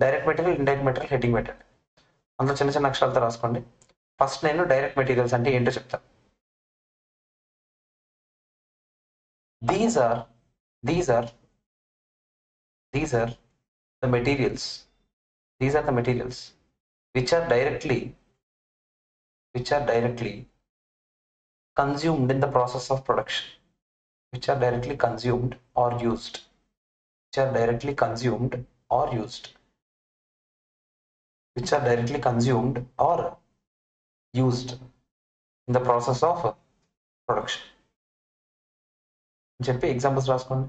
Direct material, indirect material heading పెట్టండి, అందులో చిన్న అక్షరాలతో రాసుకోండి. ఫస్ట్ నేను డైరెక్ట్ మెటీరియల్స్ అంటే ఏంటో చెప్తాను. These are the materials, these are the materials which are directly consumed in the process of production, which are directly consumed or used, which are directly consumed or used, which are directly consumed or used in the process of production అని చెప్పి examples రాసుకోండి.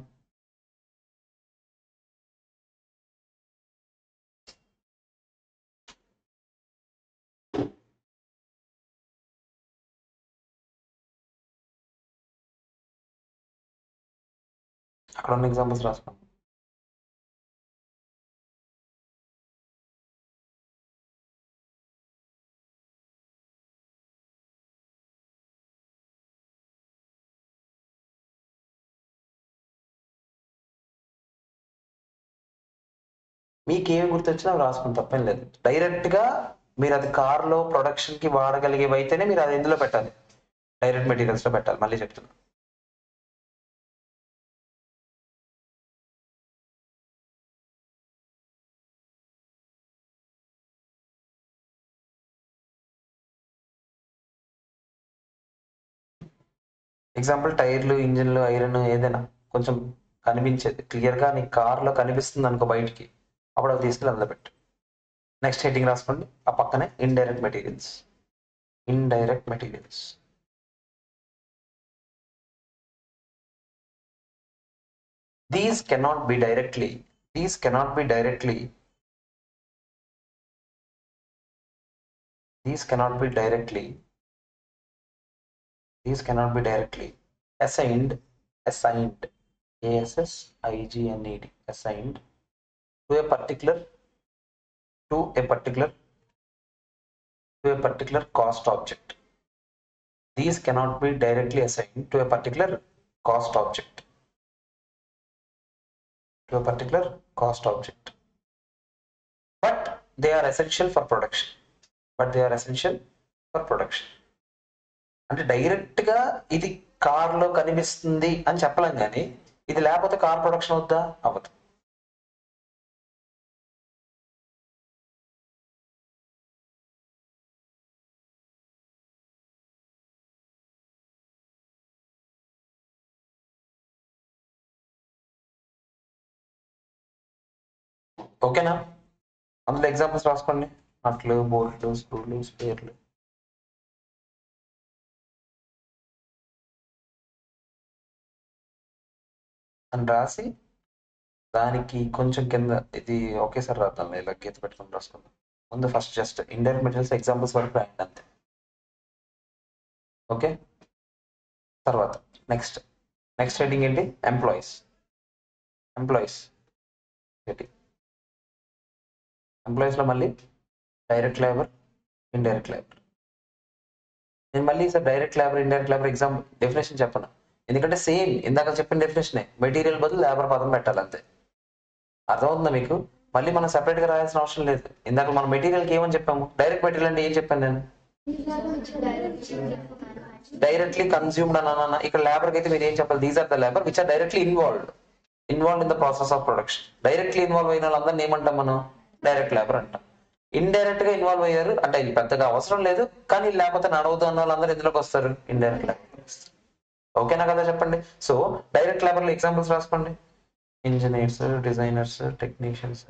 అక్కడ ఉన్న examples రాసుకోండి. మీకు ఏమి గుర్తొచ్చినా అవి రాసుకుని తప్పేం లేదు. డైరెక్ట్ గా మీరు అది కార్లో ప్రొడక్షన్ కి వాడగలిగేవి అయితేనే మీరు అది ఎందులో పెట్టాలి, డైరెక్ట్ మెటీరియల్స్ లో పెట్టాలి. మళ్ళీ చెప్తున్నా, ఎగ్జాంపుల్ టైర్లు, ఇంజిన్లు, ఐరన్, ఏదైనా కొంచెం కనిపించేది క్లియర్ గా నీ కార్ లో కనిపిస్తుంది అనుకో బయటికి, అప్పుడు అవి తీసుకెళ్ళి అందులో పెట్టు. నెక్స్ట్ హెడ్డింగ్ రాసుకోండి, ఆ పక్కనే indirect materials. These cannot be directly assigned assigned assigned to a particular cost object. These cannot be directly assigned to a particular cost object, but they are essential for production. అంటే direct గా ఇది car లో కనిపిస్తుంది అని చెప్పలేం, కానీ ఇది లేకపోతే కార్ ప్రొడక్షన్ అవుద్దా? అవ్వదు. ఓకేనా? అందులో ఎగ్జాంపుల్స్ రాసుకోండి. నట్లు, బోల్ట్లు, స్క్రూలు, స్పేర్లు. అని రాసి దానికి కొంచెం కింద ఇది ఒకేసారి రాద్దాం, ఇలా గీత పెట్టుకొని రాసుకుందాం. ముందు first just indirect materials examples వరకు రాయండి అంతే. ఓకే, తర్వాత నెక్స్ట్ హెడ్డింగ్ ఏంటి? ఎంప్లాయీస్. ఎంప్లాయీస్ లో మళ్ళీ డైరెక్ట్ లేబర్, ఇండైరెక్ట్ లేబర్. నేను మళ్ళీ sir direct labour, indirect labour exam definition చెప్పను, ఎందుకంటే సేమ్ ఇందాక చెప్పిన డెఫినేషనే, మెటీరియల్ బదులు లేబర్ పదం పెట్టాలి అంతే. అర్థమవుతుందా మీకు? మళ్ళీ మనం సెపరేట్ గా రాయాల్సిన అవసరం లేదు. ఇందాక మనం మెటీరియల్కి ఏమని చెప్పాము? డైరెక్ట్ మెటీరియల్ అంటే ఏం చెప్పాను నేను? డైరెక్ట్లీ కన్స్యూమ్డ్ అన్న. ఇక్కడ లేబర్ కి అయితే మీరు ఏం చెప్పాలి? These are the labour which are directly involved in the process of production. Directly involve అయిన వాళ్ళందరినీ ఏమంటాం మనం? డైరెక్ట్ లేబర్ అంటాం. ఇండైరెక్ట్ గా ఇన్వాల్వ్ అయ్యారు అంటే ఇది పెద్దగా అవసరం లేదు, కానీ లేకపోతే నడవద్దు అన్న వాళ్ళందరూ ఎందులోకి వస్తారు? Indirect labour. ఓకేనా కదా? చెప్పండి. సో డైరెక్ట్ లేబర్ లో ఎగ్జాంపుల్స్ రాసుకోండి. Engineers, designers, technicians.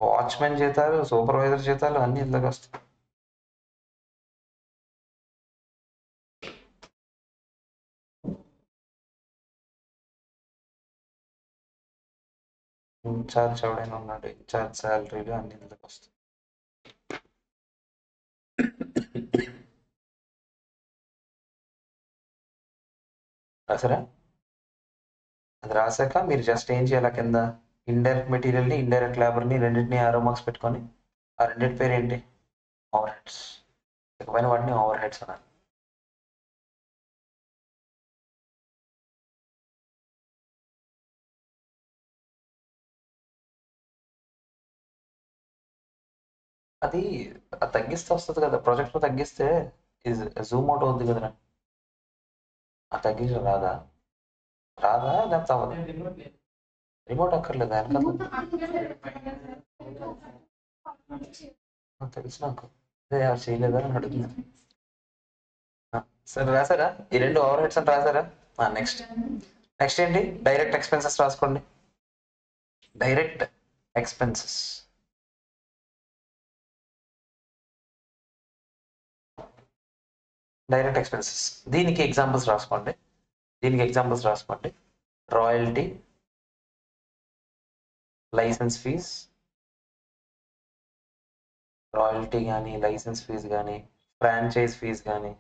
వాచ్మెన్ జీతాలు, సూపర్వైజర్ జీతాలు అన్ని ఇందులోకి వస్తాయి. ఇన్ఛార్జ్ ఎవడైనా ఉన్నాడు, ఇన్ఛార్జ్ శాలరీలు అన్ని ఇందులోకి వస్తాయి. రాసారా? అది రాసాక మీరు జస్ట్ ఏం చేయాలి? కింద ఇండైరెక్ట్ మెటీరియల్ ని, ఇండైరెక్ట్ లేబర్ ని రెండింటిని ఆరో మార్క్స్ పెట్టుకొని, ఆ రెండింటి పేరు ఏంటి? Over heads. ఇకపైన వాటిని ఓవర్ హెడ్స్ అన్నారు. అది తగ్గిస్తే వస్తుంది కదా, ప్రాజెక్ట్ లో తగ్గిస్తే జూమ్ అవుట్ అవుద్ది కదరా. ఆ తగ్గించడం రాదా? లేకపోతే అవ్వదు? రిమోట్ అక్కర్లేదా? తెలుసు నాకు, అదే ఎవరు చేయలేదా అని అడుగుతున్నాను. సరే రాసారా? ఈ రెండు ఓవర్ హెడ్స్ అని రాసారా? నెక్స్ట్ ఏంటి? డైరెక్ట్ ఎక్స్పెన్సెస్ రాసుకోండి. Direct expenses. దీనికి ఎగ్జాంపుల్స్ రాసుకోండి. Royalty, licence fees. రాయల్టీ కానీ, లైసెన్స్ ఫీజ్ కానీ, ఫ్రాంచైజ్ ఫీజ్ కానీ.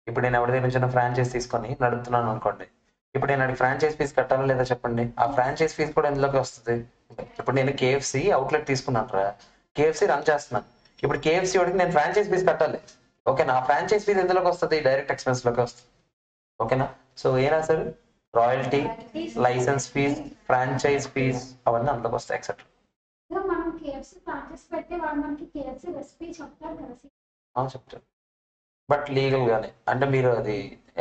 ఇప్పుడు నేను ఎవరి దగ్గర నుంచి ఫ్రాంచైజ్ తీసుకొని నడుపుతున్నాను అనుకోండి, ఇప్పుడు నేను ఫ్రాంచైజ్ ఫీజ్ కట్టాలా లేదా చెప్పండి? ఆ ఫ్రాంచైజ్ ఫీజ్ కూడా ఎందులోకి వస్తుంది? ఇప్పుడు నేను కేఎఫ్సి అవుట్లెట్ తీసుకున్నాను రా, కేఎఫ్సి రన్ చేస్తున్నాను. ఇప్పుడు కేఎఫ్సి వాడికి నేను ఫ్రాంచైజ్ ఫీజ్ కట్టాలి. ఓకేనా? ఆ ఫ్రాంచైజ్ ఫీజ్ ఎందులోకి వస్తుంది? డైరెక్ట్ ఎక్స్పెన్స్ లోకి వస్తుంది. ఓకేనా? సో ఏం రాశారు? Royalty, licence fees, franchise fees అవన్నీ అందులోకి వస్తాయి ఎక్సెట్రా. మనం కేఎఫ్సి ప్రాక్టీస్ పెడితే వాళ్ళు మనకి కేఎఫ్సి రెసిపీ చెప్తారు కదా. చెప్తారు, బట్ లీగల్ గానే. అంటే మీరు అది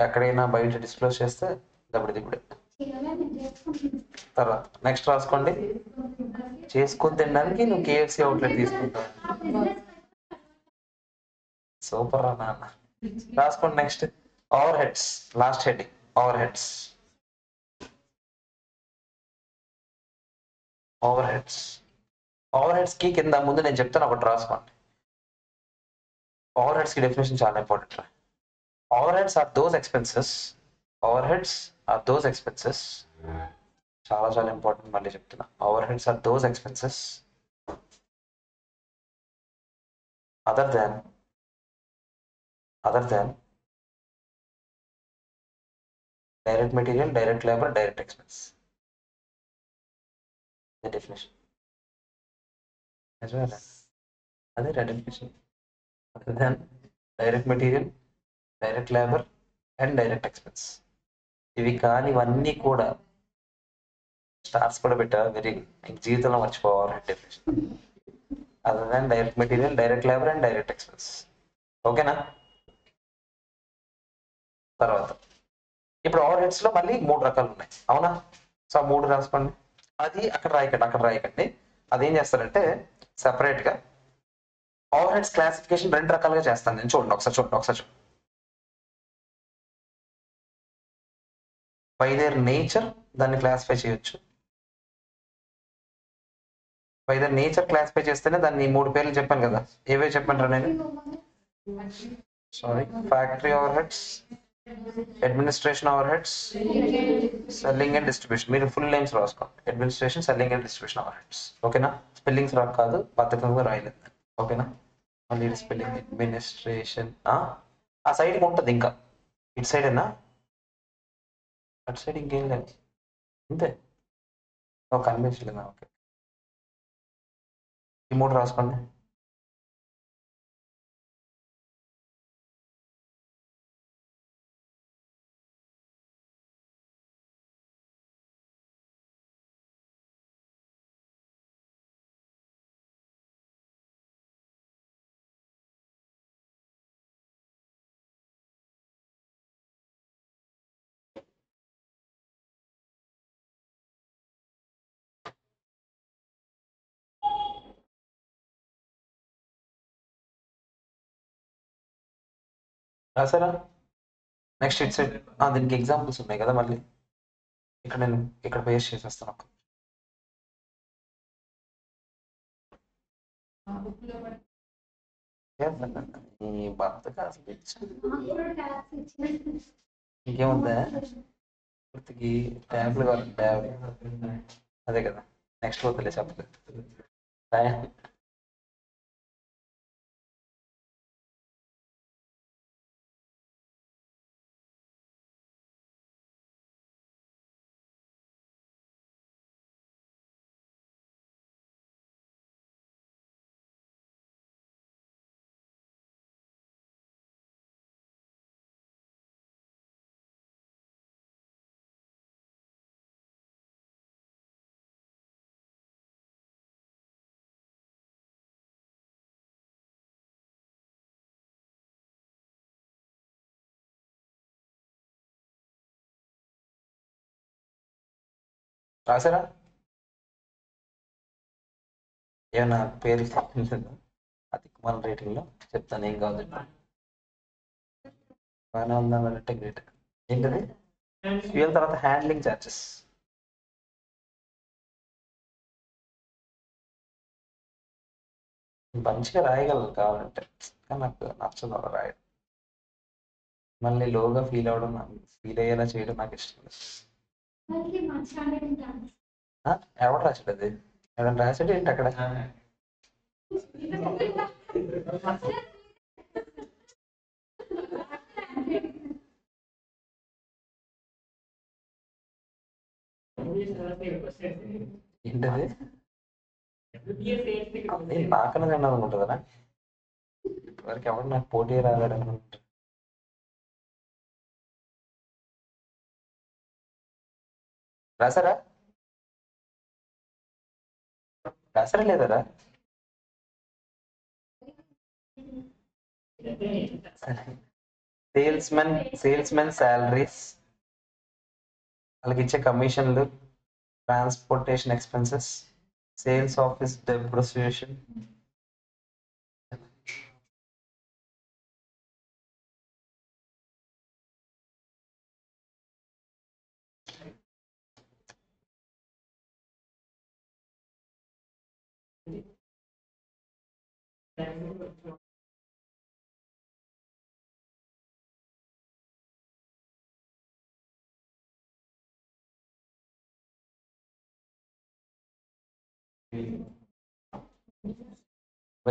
ఎక్కడైనా బయట డిస్క్లోజ్ చేస్తే దప్పుడు. తర్వాత నెక్స్ట్ రాసుకోండి. చేసుకొని తినడానికి నువ్వు కేఎఫ్సి అవుట్లెట్ తీసుకుంటావు. సూపర్ రా నాన్న. రాసుకోండి. Next overheads. Last heading overheads. Overheads కి కింద ముందు నేను చెప్తాను, ఒకటి రాసుకోండి. ఓవర్ హెడ్స్ కి డెఫినేషన్ చాలా ఇంపార్టెంట్ రా. Overheads are those expenses. చాలా చాలా ఇంపార్టెంట్, మళ్ళీ చెప్తున్నా. Overheads are those expenses other than direct material, direct labour, direct expense. Definition అదే definition. Other than direct material, direct labour and direct expense. ఇవి కానివన్నీ కూడా stars కూడా పెట్టా, వెరీ జీవితంలో మర్చిపోవాలి definition. Other than direct material, direct labour and direct expense. ఓకేనా? తర్వాత ఇప్పుడు ఓవర్ హెడ్స్ లో మళ్ళీ 3 రకాలు ఉన్నాయి, అవునా? సో 3 రాసుకోండి. అది అక్కడ రాయకండి. అదేం చేస్తారంటే సెపరేట్ గా ఓవర్ హెడ్స్ క్లాసిఫికేషన్ రెండు రకాలుగా చేస్తాను నేను. చూడండి ఒకసారి చూడండి. బై దేర్ నేచర్ దాన్ని క్లాసిఫై చేయొచ్చు. బై దేర్ నేచర్ క్లాసిఫై చేస్తేనే దాన్ని 3 పేర్లు చెప్పాను కదా, ఏవే చెప్పంటారా నేను? Sorry, factory over heads, administration over heads, selling and distribution. మీరు ఫుల్ నేమ్స్ రాసుకోండి. Administration, selling and distribution over heads. ఓకేనా? స్పెల్లింగ్స్ రాక కాదు, బద్ధకంగా రాయలేదు. ఓకేనా? మళ్ళీ స్పెల్లింగ్ అడ్మినిస్ట్రేషన్ ఆ సైడ్కి ఉంటుంది. ఇంకా ఇటు సైడ్ ఏనా? అటు సైడ్ ఇంకేం లేదు, అంతే. కనిపించలేదా? ఓకే, ఈ 3 రాసుకోండి. రాసారా? నెక్స్ట్ ఇట్ సైడ్ దీనికి ఎగ్జాంపుల్స్ ఉన్నాయి కదా, మళ్ళీ నేను ఇక్కడ పేస్ట్ చేసేస్తాను. ఈ భర్త కాస్త ఇంకేముందా? పూర్తికి ట్యాబ్లు కావాలి, ట్యాబ్. అదే కదా, నెక్స్ట్ వద్దులే చెప్పలేదు. రాసారా? ఏమన్నా పేరు అది మన రేటింగ్లో చెప్తాను, ఏం కాదు. బాగానే ఉందన్నట్టే గ్రేట్. ఏంటది? ఫ్యూయల్ తర్వాత హ్యాండ్లింగ్ చార్జెస్. మంచిగా రాయగలరు కావాలంటే, కానీ నాకు నచ్చదు అలా రాయడం. మళ్ళీ లోగా ఫీల్ అయ్యేలా చేయడం నాకు ఇష్టం లేదు. ఎవడు రాసాడు అది? ఎవరైనా రాసాడు ఏంటి అక్కడ? ఏంటది? నాకన్నా తిన్నాను అనుకుంటుందా? ఇప్పటివరకు ఎవరు నాకు పోటీ రాలేడు అనుకుంటా. రాసారా? రాసారా లేదరా? సేల్స్మెన్ శాలరీస్, వాళ్ళకి ఇచ్చే కమిషన్లు, transportation expenses, sales office depreciation,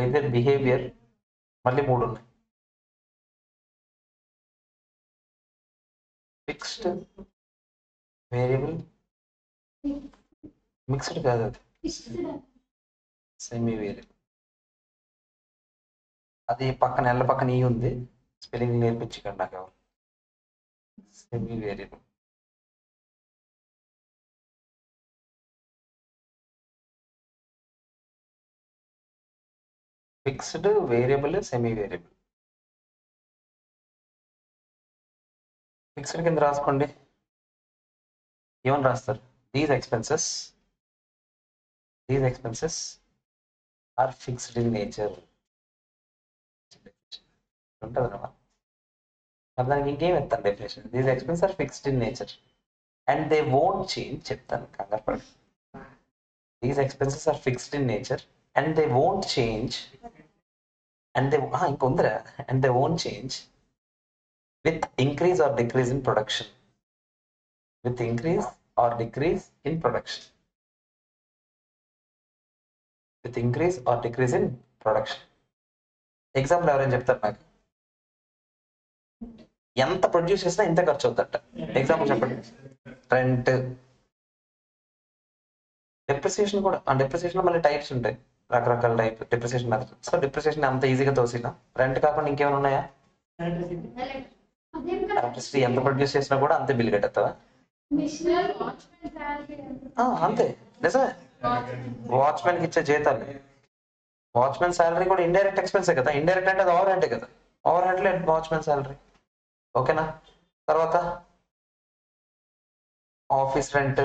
అయితే బిహేవియర్ మళ్ళీ 3 ఉన్నాయి. ఫిక్స్డ్, వేరియబుల్, మిక్స్డ్ కాదు, అది సెమీ వేరియబుల్. అది పక్కన ఎల్ల పక్కన ఈ ఉంది, స్పెల్లింగ్ నేర్పించకండి నాకు ఎవరు. Semi variable. Fixed, variable, semi variable. Fixed కింద రాసుకోండి, ఏమని రాస్తారు? These expenses are fixed in nature. ఉంటుంది అన్నమాట. మరి దానికి ఇంకేం ఇస్తాను definition? These expense are fixed in nature and they won't change. చెప్తాను కంగారు పడి. These expenses are fixed in nature and they won't change and they ఇంకొందరా and they won't change with increase or decrease in production. With increase or decrease in production. With increase or decrease in production. Example ఎవరైనా చెప్తారు నాకు? ఎంత produce చేసినా ఇంత ఖర్చు అవుతుందట. Example చెప్పండి. Rent, depreciation కూడా. ఆ డిప్రిసియేషన్ మళ్ళీ టైప్స్ ఉంటాయి, రకరకాల type depreciation method. So depreciation అంత ఈజీగా తోసినా, రెంట్ కాకుండా ఇంకేమైనా ఉన్నాయా? ఎలక్ట్రిసిటీ ఎంత ప్రొడ్యూస్ చేసినా కూడా అంతే బిల్ కట్టేస్తావా? అంతే, నిజమే. వాచ్మెన్ కి ఇచ్చే జీతాలు, వాచ్మెన్ శాలరీ కూడా ఇండైరెక్ట్ ఎక్స్పెన్సే కదా. ఇండైరెక్ట్ అంటే అది ఓవర్ హెడ్ కదా, ఓవర్ హెడ్ లేదు వాచ్మెన్ శాలరీ. ఓకేనా? తర్వాత ఆఫీస్ రెంట్,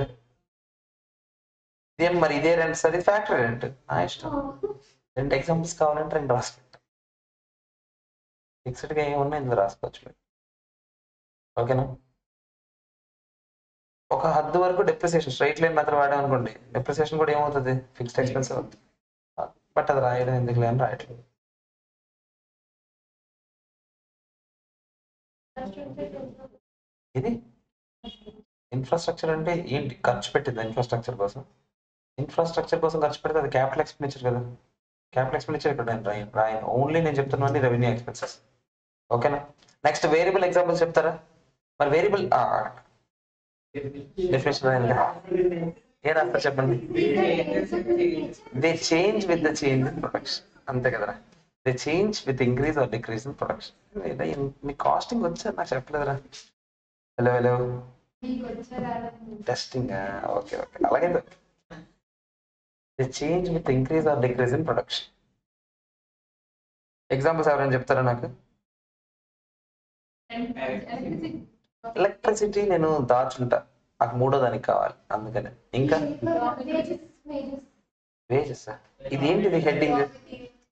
ఇదేం మరి ఇదే రెంట్ సార్? ఇది ఫ్యాక్టరీ రెంట్. ఇష్టం. రెండు ఎగ్జాంపుల్స్ కావాలంటే రెండు రాసుకోండి. ఫిక్స్డ్ గా ఏమున్నా ఇందులో రాసుకోవచ్చు. ఓకేనా? ఒక హద్దు వరకు డిప్రిసియేషన్, స్ట్రైట్ లైన్ మెథడ్ వాడాం అనుకోండి, డిప్రిసియేషన్ కూడా ఏమవుతుంది? ఫిక్స్డ్ ఎక్స్పెన్స్ అవుతుంది. బట్ అది రాయడం ఎందుకు అని రాయట్లేదు. ఇది ఇన్ఫ్రాస్ట్రక్చర్ అంటే ఏంటి? ఖర్చు పెట్టింది ఇన్ఫ్రాస్ట్రక్చర్ కోసం. ఇన్ఫ్రాస్ట్రక్చర్ కోసం ఖర్చు పెడితే అది క్యాపిటల్ ఎక్స్పెండిచర్ కదా. క్యాపిటల్ ఎక్స్పెండిచర్ ఇక్కడ నేను రాయను. ఓన్లీ నేను చెప్తున్నాను రెవెన్యూ ఎక్స్పెన్సెస్. ఓకేనా? నెక్స్ట్ వేరియబుల్ ఎగ్జాంపుల్స్ చెప్తారా? మరి వేరియబుల్ డెఫినేషన్ ఏ రాస్తారు చెప్పండి? They change with the change in production. అంతే కదరా? They change with increase or decrease in production. మీ కాస్టింగ్ వచ్చా నాకు చెప్పలేదురా? Hello hello, testing. Okay okay, అలాగే. They change with increase or decrease in production. Examples ఎవరైనా చెప్తారా నాకు? ఎలక్ట్రిసిటీ నేను దాచుంటా, నాకు మూడో దానికి కావాలి, అందుకని. ఇంకా వేజెస్. ఇది ఏంటిది హెడ్డింగ్?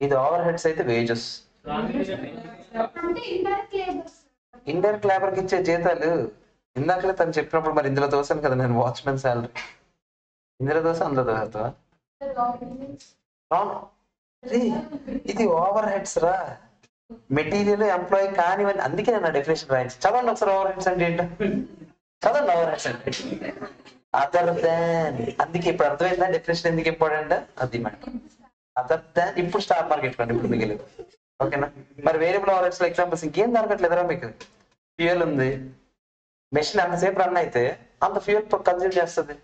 ఇది ఓవర్ హెడ్స్ అయితే వేజెస్. ఇండైరెక్ట్ లేబర్ కి ఇచ్చే జీతాలు. ఇందాకలే తను చెప్పినప్పుడు మరి ఇందులో తోసాను కదా నేను, వాచ్మెన్ శాలరీ. ఇందులో దోశ అందులో దోశ. ఇది ఓవర్ హెడ్స్ రా, మెటీరియల్ ఎంప్లాయీ కానివన్నీ. అందుకే నేను డెఫినేషన్ రాయించి చదవండి ఒకసారి. ఓవర్ హెడ్స్ అంటే ఏంటో చదవండి. ఓవర్ హెడ్స్ అంటే అదర్ దాన్. అందుకే ఇప్పుడు అర్థమైందా డెఫినేషన్ ఎందుకు ఇంపార్టెంట్? అది మాట అదర్ దాన్. ఇప్పుడు స్టార్ మార్కెట్ కండి, ఇప్పుడు మిగిలింది. ఓకేనా? మరి వేరియబుల్ ఓవర్ హెడ్స్ లో ఎగ్జాంపుల్స్ ఇంకేం దొరకట్లేదురా మీకు? ఫ్యూయల్ ఉంది, మెషిన్ ఎంతసేపు రన్ అయితే అంత ఫ్యూయల్ కన్జ్యూమ్ చేస్తుంది.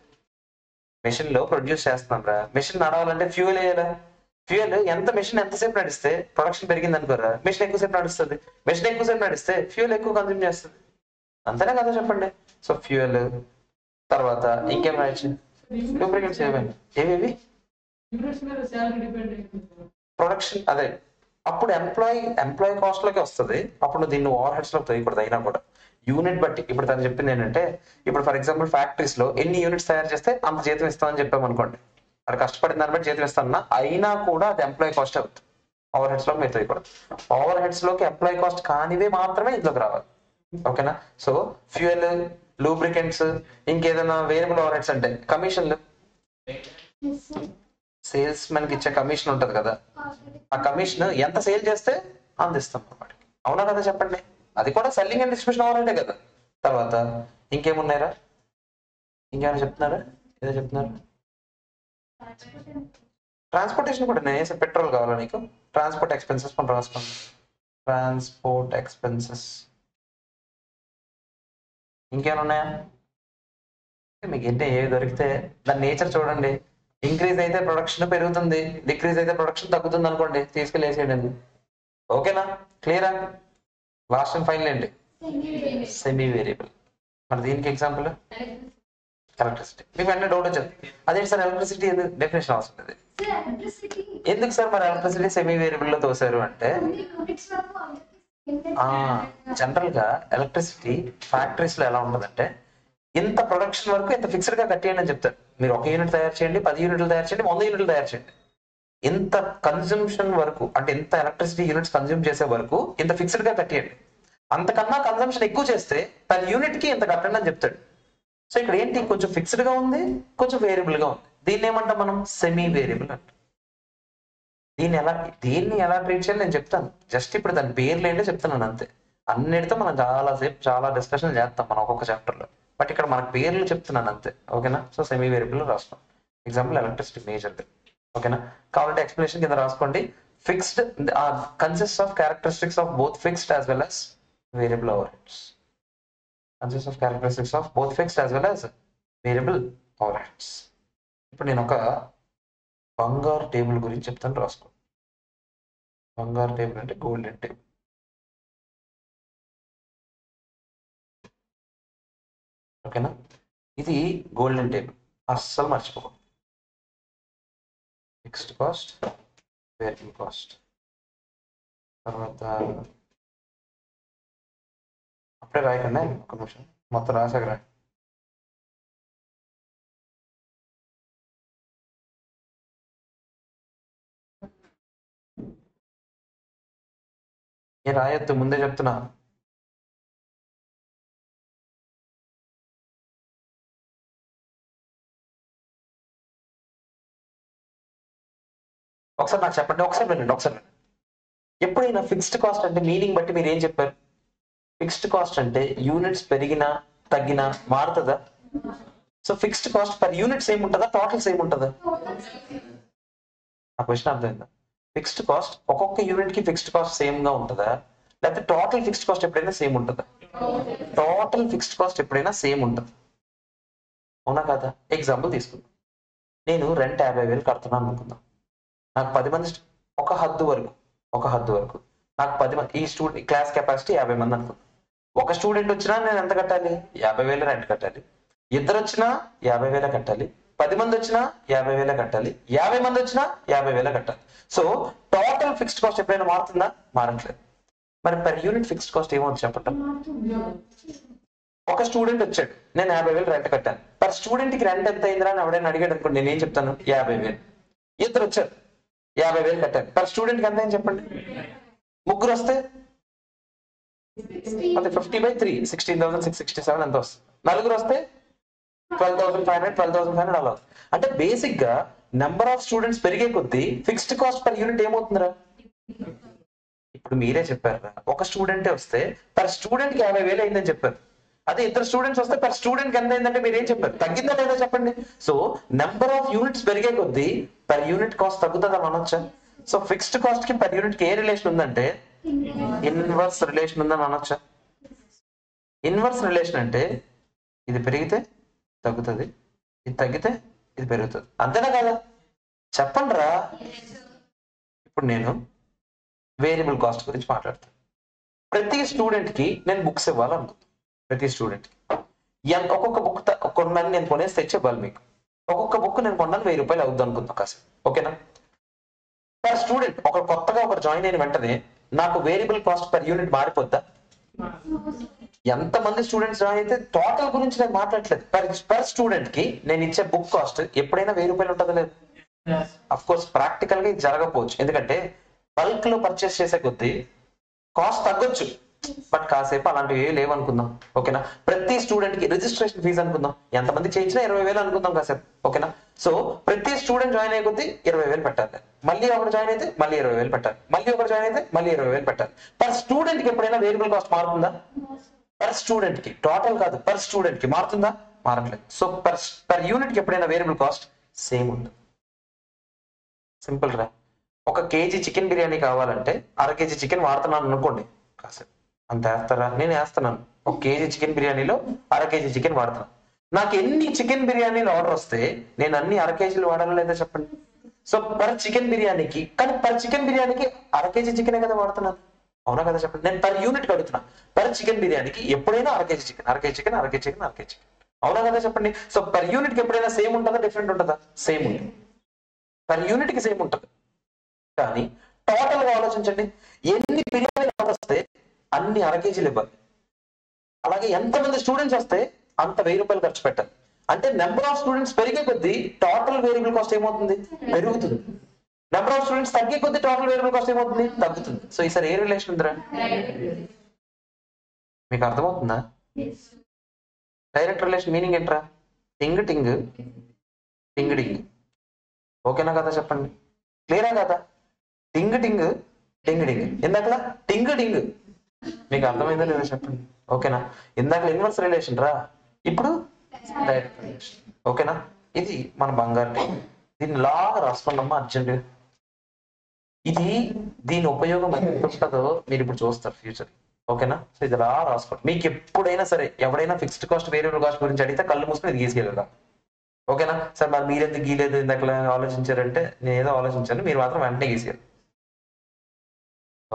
మెషిన్ లో ప్రొడ్యూస్ చేస్తున్నాం రా, మెషిన్ నడవాలంటే ఫ్యూయల్ వేయాలా? ఫ్యూయల్ ఎంత మెషిన్ ఎంతసేపు నడిస్తే ప్రొడక్షన్ పెరిగింది అనుకోరా, మెషిన్ ఎక్కువసేపు నడుస్తుంది. మెషిన్ ఎక్కువసేపు నడిస్తే ఫ్యూయల్ ఎక్కువ కన్జ్యూమ్ చేస్తుంది. అంతేనా కదా చెప్పండి? సో ఫ్యూయల్, తర్వాత ఇంకేం రాయొచ్చు? లూబ్రికెంట్స్ ఏవేవి? ప్రొడక్షన్. అదే అప్పుడు ఎంప్లాయీ కాస్ట్ లోకి వస్తుంది. అప్పుడు దీన్ని ఓవర్ హెడ్స్ లోకి తోయకూడదు. అయినా కూడా యూనిట్ బట్టి. ఇప్పుడు తను చెప్పింది ఏంటంటే, ఇప్పుడు ఫర్ ఎగ్జాంపుల్ ఫ్యాక్టరీస్ లో ఎన్ని యూనిట్స్ తయారు చేస్తే అంత జీతం ఇస్తామని చెప్పామనుకోండి, అది కష్టపడిన దాన్ని బట్టి జీతం ఇస్తామన్నా, అయినా కూడా అది ఎంప్లాయీ కాస్ట్ అవుతుంది. ఓవర్ హెడ్స్ లోకి మీరు తోయకూడదు. ఓవర్ హెడ్స్ లోకి ఎంప్లాయీ కాస్ట్ కానివే మాత్రమే ఇంట్లోకి రావాలి. ఓకేనా? సో ఫ్యూయల్, లూబ్రికెంట్స్, ఇంకేదైనా వేరియబుల్ ఓవర్ హెడ్స్ అంటే కమిషన్లు. సేల్స్ మెన్ కి ఇచ్చే కమిషన్ ఉంటది కదా, ఆ కమిషన్ ఎంత సేల్ చేస్తే అందిస్తాం అన్నమాట. అవునా కదా చెప్పండి? అది కూడా సెల్లింగ్ అండ్ డిస్ట్రిబ్యూషన్ ఓవర్ హెడే కదా. తర్వాత ఇంకేమున్నాయరా? ఇంకేమైనా చెప్తున్నారా? ఏదో చెప్తున్నారు. ట్రాన్స్పోర్టేషన్ కూడా నేను వేసే. పెట్రోల్ కావాలా నీకు? ట్రాన్స్పోర్ట్ ఎక్స్పెన్సెస్ మనం రాసుకోండి. Transport expenses. ఇంకేమైనా ఉన్నాయా మీకు? ఏంటి ఏవి దొరికితే దాని నేచర్ చూడండి. ఇంక్రీజ్ అయితే ప్రొడక్షన్ పెరుగుతుంది, డిక్రీజ్ అయితే ప్రొడక్షన్ తగ్గుతుంది అనుకోండి, తీసుకెళ్ళేసేయండి. ఓకేనా? క్లియరా? లాస్ట్ అండ్ ఫైనల్ ఏంటి? Semi variable. మరి దీనికి ఎగ్జాంపుల్ ఎలక్ట్రిసిటీ. మీకు వెంటనే డౌట్ వచ్చేది, అదేంటి సార్ ఎలక్ట్రిసిటీ ఎందుకు డెఫినేషన్ అవసరం లేదు? ఎందుకు సార్ మరి ఎలక్ట్రిసిటీ సెమీ వేరియబుల్ లో తోసారు అంటే, జనరల్ గా ఎలక్ట్రిసిటీ ఫ్యాక్టరీస్ లో ఎలా ఉంటుందంటే, ఇంత ప్రొడక్షన్ వరకు ఇంత ఫిక్స్డ్ గా కట్టేయండి అని చెప్తారు. మీరు 1 యూనిట్ తయారు చేయండి, 10 యూనిట్లు తయారు చేయండి, 100 యూనిట్లు తయారు చేయండి. ఇంత కన్జంప్షన్ వరకు అంటే ఇంత ఎలక్ట్రిసిటీ యూనిట్స్ కన్జ్యూమ్ చేసే వరకు ఇంత ఫిక్స్డ్ గా కట్టేయండి. అంతకన్నా కన్జంప్షన్ ఎక్కువ చేస్తే పర్ యూనిట్ కి ఇంత కట్టండి అని చెప్తాడు. సో ఇక్కడ ఏంటి, కొంచెం ఫిక్స్డ్ గా ఉంది, కొంచెం వేరియబుల్ గా ఉంది. దీన్ని ఏమంటాం మనం, సెమీ వేరియబుల్ అంటాం. దీన్ని ఎలా ట్రీట్ చేయాలి నేను చెప్తాను. జస్ట్ ఇప్పుడు దాని పేర్లు ఏంటో చెప్తున్నాను అంతే. అన్నిటితో మనం చాలా డిస్కషన్ చేస్తాం మనం ఒక్కొక్క చాప్టర్ లో. బట్ ఇక్కడ మనకు పేర్లు చెప్తున్నాను అంతే. ఓకేనా. సో సెమీ వేరియబుల్ రాస్తాం. Example electricity major. ఓకేనా. కావాలంటే ఎక్స్ప్లెనేషన్ కింద రాసుకోండి. Fixed consist of characteristics of both fixed as well as variable overheads. Consist of characteristics of both fixed as well as variable overheads. ఇప్పుడు నేను ఒక బంగారు టేబుల్ గురించి చెప్తాను, రాసుకో. బంగారు టేబుల్ అంటే గోల్డెన్ టేబుల్. ఓకేనా. ఇది గోల్డెన్ టేబుల్, అస్సలు మర్చిపోకూడదు. ఫిక్స్డ్ కాస్ట్, వేరియబుల్ కాస్ట్, తర్వాత అప్పుడే రాయకండి, ఒక నిమిషం మొత్తం రాసాక రాయి. నేను రాయొద్దు, ముందే చెప్తున్నా. ఒకసారి నాకు చెప్పండి, ఒకసారి వినండి. ఎప్పుడైనా ఫిక్స్డ్ కాస్ట్ అంటే మీనింగ్ బట్టి మీరు ఏం చెప్పారు? ఫిక్స్డ్ కాస్ట్ అంటే యూనిట్స్ పెరిగినా తగ్గినా మారుతుందా? So fixed cost per unit same ఉంటుందా, టోటల్ సేమ్ ఉంటుందా? ఆ క్వశ్చన్ అర్థమైందా? ఫిక్స్డ్ కాస్ట్ ఒక్కొక్క యూనిట్ కి ఫిక్స్డ్ కాస్ట్ సేమ్ గా ఉంటుందా, లేకపోతే టోటల్ ఫిక్స్డ్ కాస్ట్ ఎప్పుడైనా సేమ్ ఉంటుందా? టోటల్ ఫిక్స్డ్ కాస్ట్ ఎప్పుడైనా సేమ్ ఉంటుంది. అవునా కదా? ఎగ్జాంపుల్ తీసుకుందాం. నేను రెంట్ 50,000 కడుతున్నాను అనుకుందాం. నాకు 10 మంది ఒక హద్దు వరకు నాకు 10 మంది, ఈ స్టూడెంట్ క్లాస్ కెపాసిటీ 50 మంది అనుకుందాం. ఒక స్టూడెంట్ వచ్చినా నేను ఎంత కట్టాలి? 50,000 రెంట్ కట్టాలి. ఇద్దరు వచ్చినా 50,000 కట్టాలి. 10 మంది వచ్చినా 50,000 కట్టాలి. 50 మంది వచ్చినా 50,000 కట్టాలి. సో టోటల్ ఫిక్స్డ్ కాస్ట్ ఎప్పుడైనా మారుతుందా? మారట్లేదు. మరి పర్ యూనిట్ ఫిక్స్డ్ కాస్ట్ ఏమవుతుంది చెప్పండి. ఒక స్టూడెంట్ వచ్చాడు, నేను 50,000 రెంట్ కట్టాను. పర్ స్టూడెంట్ కి రెంట్ ఎంత అయిందిరా అని ఎవడైనా అడిగాడు అనుకోండి, నేనేం చెప్తాను? 50,000. ఇద్దరు వచ్చారు, 50,000 కట్టాను. పర్ స్టూడెంట్ కి ఎంత అయింది చెప్పండి. ముగ్గురు వస్తే అది 50/3 16,667 ఎంత వస్తుంది. నలుగురు వస్తే 12,500 12,500 అలా. అంటే బేసిక్ గా నెంబర్ ఆఫ్ స్టూడెంట్స్ పెరిగే కొద్దీ ఫిక్స్డ్ కాస్ట్ పర్ యూనిట్ ఏమవుతుందిరా? ఇప్పుడు మీరే చెప్పారు, ఒక స్టూడెంటే వస్తే పర్ స్టూడెంట్ కి 50,000 అయిందని చెప్పారు. అదే ఇద్దరు స్టూడెంట్స్ వస్తే పర్ స్టూడెంట్ కి ఎంత అయిందంటే మీరు ఏం చెప్పారు? తగ్గిందా లేదా చెప్పండి. సో నెంబర్ ఆఫ్ యూనిట్స్ పెరిగే కొద్దీ పర్ యూనిట్ కాస్ట్ తగ్గుతుందా అనొచ్చా? సో ఫిక్స్డ్ కాస్ట్ కి పర్ యూనిట్ కి ఏ రిలేషన్ ఉందంటే ఇన్వర్స్ రిలేషన్ ఉందని అనొచ్చా? ఇన్వర్స్ రిలేషన్ అంటే ఇది పెరిగితే తగ్గుతుంది, ఇది తగ్గితే ఇది పెరుగుతుంది. అంతేనా కదా? చెప్పండి రా. ఇప్పుడు నేను వేరియబుల్ కాస్ట్ గురించి మాట్లాడతాను. ప్రతి స్టూడెంట్ కి నేను బుక్స్ ఇవ్వాలనుకుంటున్నాను. ప్రతి స్టూడెంట్ ఒక్కొక్క బుక్ కొన్నాను నేను కొనేసి తెచ్చేవ్వాలి మీకు. ఒక్కొక్క బుక్ నేను కొన్నాను 1000 రూపాయలు అవుద్ది అనుకుందాం కాసేపు. ఓకేనా? పర్ స్టూడెంట్ కొత్తగా ఒకరు జాయిన్ అయిన వెంటనే నాకు వేరియబుల్ కాస్ట్ పర్ యూనిట్ మారిపోద్దా? ఎంతమంది స్టూడెంట్స్ జాయిన్ అయితే టోటల్ గురించి నేను మాట్లాడలేదు. పర్ స్టూడెంట్ కి నేను ఇచ్చే బుక్ కాస్ట్ ఎప్పుడైనా 1000 రూపాయలు ఉంటుందా లేదు? అఫ్ కోర్స్ ప్రాక్టికల్ గా ఇది జరగకపోవచ్చు, ఎందుకంటే బల్క్ లో పర్చేస్ చేసే కొద్దీ కాస్ట్ తగ్గొచ్చు. బట్ కాసేపు అలాంటివి ఏవి లేవనుకుందాం. ఓకేనా? ప్రతి స్టూడెంట్ కి రిజిస్ట్రేషన్ ఫీజు అనుకుందాం, ఎంతమంది చేయించినా 20,000 అనుకుందాం కాసేపు. ఓకేనా? సో ప్రతి స్టూడెంట్ జాయిన్ అయ్యే కొద్దీ 20,000 పెట్టాలి. మళ్ళీ ఒకరు జాయిన్ అయితే మళ్ళీ 20,000 పెట్టాలి. మళ్ళీ ఒకరు జాయిన్ అయితే మళ్ళీ 20,000 పెట్టాలి. పర్ స్టూడెంట్ కి ఎప్పుడైనా వేరియబుల్ కాస్ట్ మారుతుందా? పర్ స్టూడెంట్ కి, టోటల్ కాదు, పర్ స్టూడెంట్ కి మారుతుందా? మారట్లేదు. సో పర్ యూనిట్ కి ఎప్పుడైనా వేరియబుల్ కాస్ట్ సేమ్ ఉంటుంది. సింపుల్ రా. ఒక కేజీ చికెన్ బిర్యానీ కావాలంటే 1/2 కేజీ చికెన్ వాడుతున్నాను అనుకోండి, కాసేపు అంత వేస్తారా? నేను వేస్తున్నాను. 1 కేజీ చికెన్ బిర్యానీలో 1/2 కేజీ చికెన్ వాడుతున్నాను. నాకు ఎన్ని చికెన్ బిర్యానీలు ఆర్డర్ వస్తే నేను అన్ని 1/2 కేజీలు వాడాలా లేదా చెప్పండి. సో పర్ చికెన్ బిర్యానీకి, కానీ పర్ చికెన్ బిర్యానీకి 1/2 కేజీ చికెనే కదా వాడుతున్నాను. అవునా కదా చెప్పండి. నేను పర్ యూనిట్ కడుగుతున్నా. పర్ చికెన్ బిర్యానీకి ఎప్పుడైనా 1/2 KG chicken, 1/2 KG chicken, 1/2 KG chicken, 1/2 KG chicken. అవునా కదా చెప్పండి. సో పర్ యూనిట్ కి ఎప్పుడైనా సేమ్ ఉంటుందా, డిఫరెంట్ ఉంటుందా? సేమ్ ఉంటుంది. పర్ యూనిట్ కి సేమ్ ఉంటుంది. కానీ టోటల్ గా ఆలోచించండి, ఎన్ని బిర్యానీలు ఆర్డర్ వస్తే అన్ని 1/2 కేజీలు ఇవ్వాలి. అలాగే ఎంతమంది స్టూడెంట్స్ వస్తే అంత 1000 రూపాయలు ఖర్చు పెట్టాలి. అంటే నెంబర్ ఆఫ్ స్టూడెంట్స్ పెరిగే కొద్దీ టోటల్ వేరియబుల్ కాస్ట్ ఏమవుతుంది? పెరుగుతుంది. నెంబర్ ఆఫ్ స్టూడెంట్స్ తగ్గే కొద్ది టోటల్ వేరియబుల్ కాస్ట్ ఏమవుతుంది, తగ్గుతుంది. సో ఈసారి ఏ రిలేషన్ ఉందిరా, మీకు అర్థమవుతుందా? డైరెక్ట్ రిలేషన్ మీనింగ్ ఏంట్రా, టింగ్ టింగ్ టింగ్ డింగ్. ఓకేనా కదా, చెప్పండి, క్లియరా కదా? టింగ్ టింగ్ టింగ్ డింగ్, ఇందాకలా టింగ్ డింగ్. మీకు అర్థమైందా లేదా చెప్పండి, ఓకేనా? ఇందాక ఇన్వర్స్ రిలేషన్ రా, ఇప్పుడు డైరెక్ట్ రిలేషన్. ఓకేనా? ఇది మన బంగారు టీం. దీన్ని లాగా రాసుకున్నామా అర్జెంట్. ఇది దీని ఉపయోగం ఎంత ఉంటుందో మీరు ఇప్పుడు చూస్తారు ఫ్యూచర్. ఓకేనా? సో ఇది లా రాసుకోండి. మీకు ఎప్పుడైనా సరే ఎవడైనా ఫిక్స్డ్ కాస్ట్ వేరియబుల్ కాస్ట్ గురించి అడిగితే కళ్ళు మూసుకుని ఇది గీసేయగలరా? ఓకేనా? సార్ మరి మీరెందుకు గీలేదు ఇందాక ఆలోచించారంటే నేను ఏదో ఆలోచించాను, మీరు మాత్రం వెంటనే గీసారు.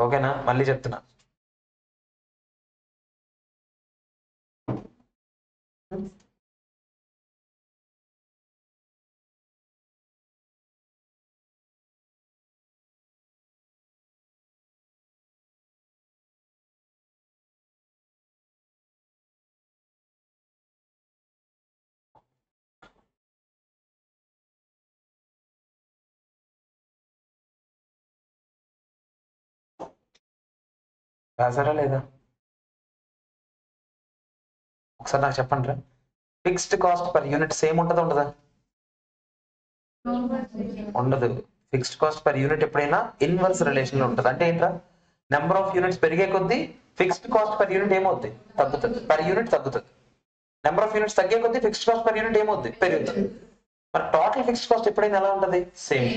ఓకేనా? మళ్ళీ చెప్తున్నా, రాసారా లేదా ఒకసారి నాకు చెప్పండి రా. Fixed cost per unit same ఉంటుందా ఉండదా? ఉండదు. ఫిక్స్డ్ కాస్ట్ పర్ యూనిట్ ఎప్పుడైనా ఇన్వర్స్ రిలేషన్ లో ఉంటుంది. అంటే ఏంట్రా, నెంబర్ ఆఫ్ యూనిట్స్ పెరిగే కొద్దీ ఫిక్స్డ్ కాస్ట్ పర్ యూనిట్ ఏమవుద్ది, తగ్గుతుంది. పర్ యూనిట్ తగ్గుతుంది. నెంబర్ ఆఫ్ యూనిట్స్ తగ్గే కొద్దీ ఫిక్స్డ్ కాస్ట్ పర్ యూనిట్ ఏమవుద్ది, పెరుగుతుంది. మరి టోటల్ ఫిక్స్డ్ కాస్ట్ ఎప్పుడైనా ఎలా ఉంటుంది, సేమ్.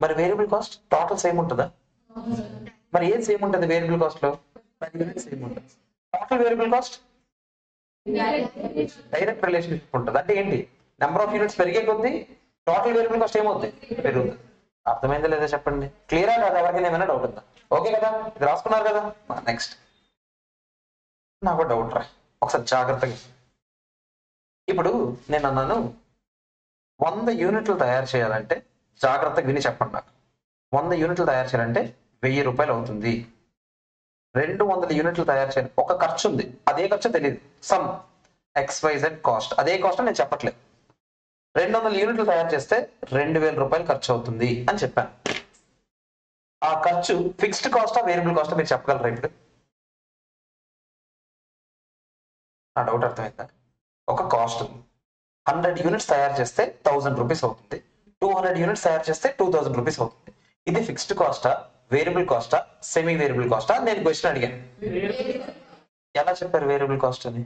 మరి వేరియబుల్ కాస్ట్ టోటల్ సేమ్ ఉంటుందా? మరి ఏది సేమ్ ఉంటుంది వేరియబుల్ కాస్ట్ లో, పర్ యూనిట్ సేమ్ ఉంటుంది. Total variable cost direct relationship ఉంటుంది. అంటే ఏంటి, నెంబర్ ఆఫ్ యూనిట్స్ పెరిగే కొద్దీ టోటల్ వేరియబుల్ కాస్ట్ ఏమవుతుంది, పెరుగుతుంది. అర్థమైందా లేదా చెప్పండి, క్లియరా కాదు? ఎవరికైనా ఏమైనా డౌట్ ఉందా? ఓకే కదా, ఇది రాసుకున్నారు కదా. నెక్స్ట్ నాకు డౌట్ రా, ఒకసారి జాగ్రత్తగా. ఇప్పుడు నేను అన్నాను 100 యూనిట్లు తయారు చేయాలంటే, జాగ్రత్తగా విని చెప్పండి నాకు, 100 యూనిట్లు తయారు చేయాలంటే 1000 రూపాయలు అవుతుంది. 200 యూనిట్లు తయారు చేయాలి, ఒక ఖర్చు ఉంది, అదే ఖర్చు తెలియదు, సమ్ XYZ కాస్ట్, అదే కాస్ట్ నేను చెప్పట్లేదు. 200 యూనిట్లు తయారు చేస్తే 2000 రూపాయలు ఖర్చు అవుతుంది అని చెప్పాను. ఆ ఖర్చు ఫిక్స్డ్ కాస్టా వేరియబుల్ కాస్టా మీరు చెప్పగలరా ఇప్పుడు? ఆ డౌట్ అర్థమైందా? ఒక కాస్ట్ ఉంది, 100 యూనిట్స్ తయారు చేస్తే 1000 రూపీస్ అవుతుంది, 200 యూనిట్స్ తయారు చేస్తే 2000 రూపీస్ అవుతుంది. ఇది ఫిక్స్డ్ కాస్టా వేరియబుల్ కాస్టా సెమీ వేరియబుల్ కాస్టా నేను క్వశ్చన్ అడిగాను. ఎలా చెప్పారు వేరియబుల్ కాస్ట్ అని?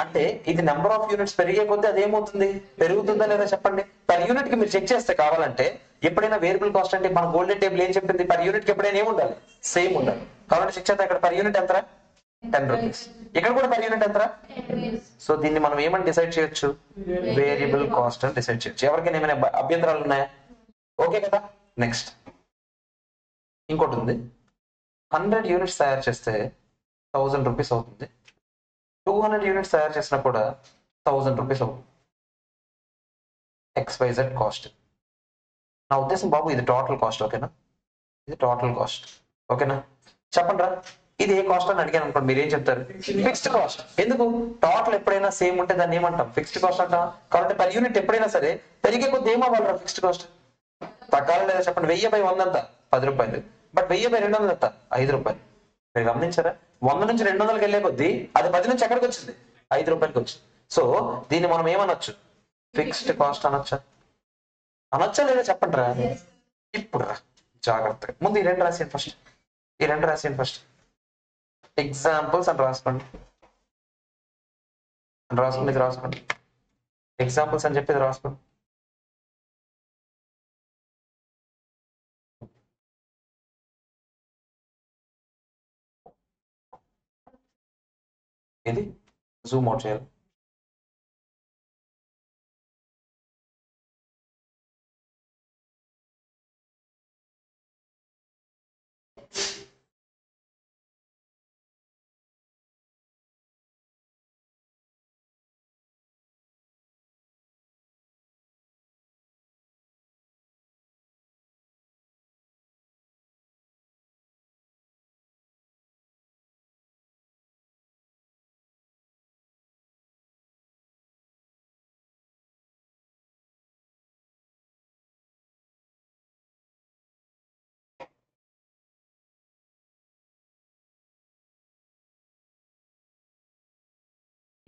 అంటే ఇది నెంబర్ ఆఫ్ యూనిట్స్ పెరిగే కొద్దీ అదేమవుతుంది, పెరుగుతుందా లేదా చెప్పండి. పర్ యూనిట్ కి మీరు చెక్ చేస్తే కావాలంటే, ఎప్పుడైనా వేరియబుల్ కాస్ట్ అంటే మన గోల్డెన్ టేబుల్ ఏం చెప్పింది, పర్ యూనిట్ కి ఎప్పుడైనా ఏముండాలి, సేమ్ ఉండాలి. కాబట్టి చెక్ చేస్తే ఇక్కడ పర్ యూనిట్ ఎంతరా, 10 రూపీస్. ఇక్కడ కూడా పర్ యూనిట్ ఎంతరా. సో దీన్ని మనం ఏమని డిసైడ్ చేయొచ్చు, వేరియబుల్ కాస్ట్ అని డిసైడ్ చేయొచ్చు. ఎవరికైనా ఏమైనా అభ్యంతరాలు ఉన్నాయా? ఓకే కదా. నెక్స్ట్ ఇంకోటి ఉంది, 100 యూనిట్స్ తయారు చేస్తే 1000 రూపీస్ అవుతుంది, 200 యూనిట్స్ తయారు చేసినా కూడా 1000 రూపీస్ అవుతుంది. XYZ cost. నా ఉద్దేశం బాబు ఇది టోటల్ కాస్ట్. ఓకేనా, ఇది టోటల్ కాస్ట్. ఓకేనా, చెప్పండి రా, ఇది ఏ కాస్ట్ అని అడిగాను అనుకోండి, మీరు ఏం చెప్తారు, ఫిక్స్డ్ కాస్ట్. ఎందుకు, టోటల్ ఎప్పుడైనా సేమ్ ఉంటే దాన్ని ఏమంటాం, ఫిక్స్డ్ కాస్ట్ అంటాం. కాబట్టి పర్ యూనిట్ ఎప్పుడైనా సరే పెరిగే కొద్ది ఏమవ్వాలి, ఫిక్స్డ్ కాస్ట్ తగ్గాలి లేదా చెప్పండి. 1000/100 అంత 10 రూపాయలు, బట్ 1000/200 అంత 5 రూపాయలు. మీరు గమనించారా, 100 నుంచి 200కి వెళ్ళే కొద్దీ అది 10 నుంచి ఎక్కడికి వచ్చింది, 5 రూపాయలకి వచ్చింది. సో దీన్ని మనం ఏమనొచ్చు, ఫిక్స్డ్ కాస్ట్ అనొచ్చా, అనొచ్చా లేదా చెప్పండి రా. ఇప్పుడు రా జాగ్రత్తగా, ముందు ఈ రెండు రాసేయండి ఫస్ట్, ఈ రెండు రాసేయండి ఫస్ట్. ఎగ్జాంపుల్స్ అని రాసుకోండి, రాసుకోండి, ఇది రాసుకోండి. ఎగ్జాంపుల్స్ అని చెప్పి ఇది రాసుకోండి. ఇది జూమ్ అవుట్ చేయాలి.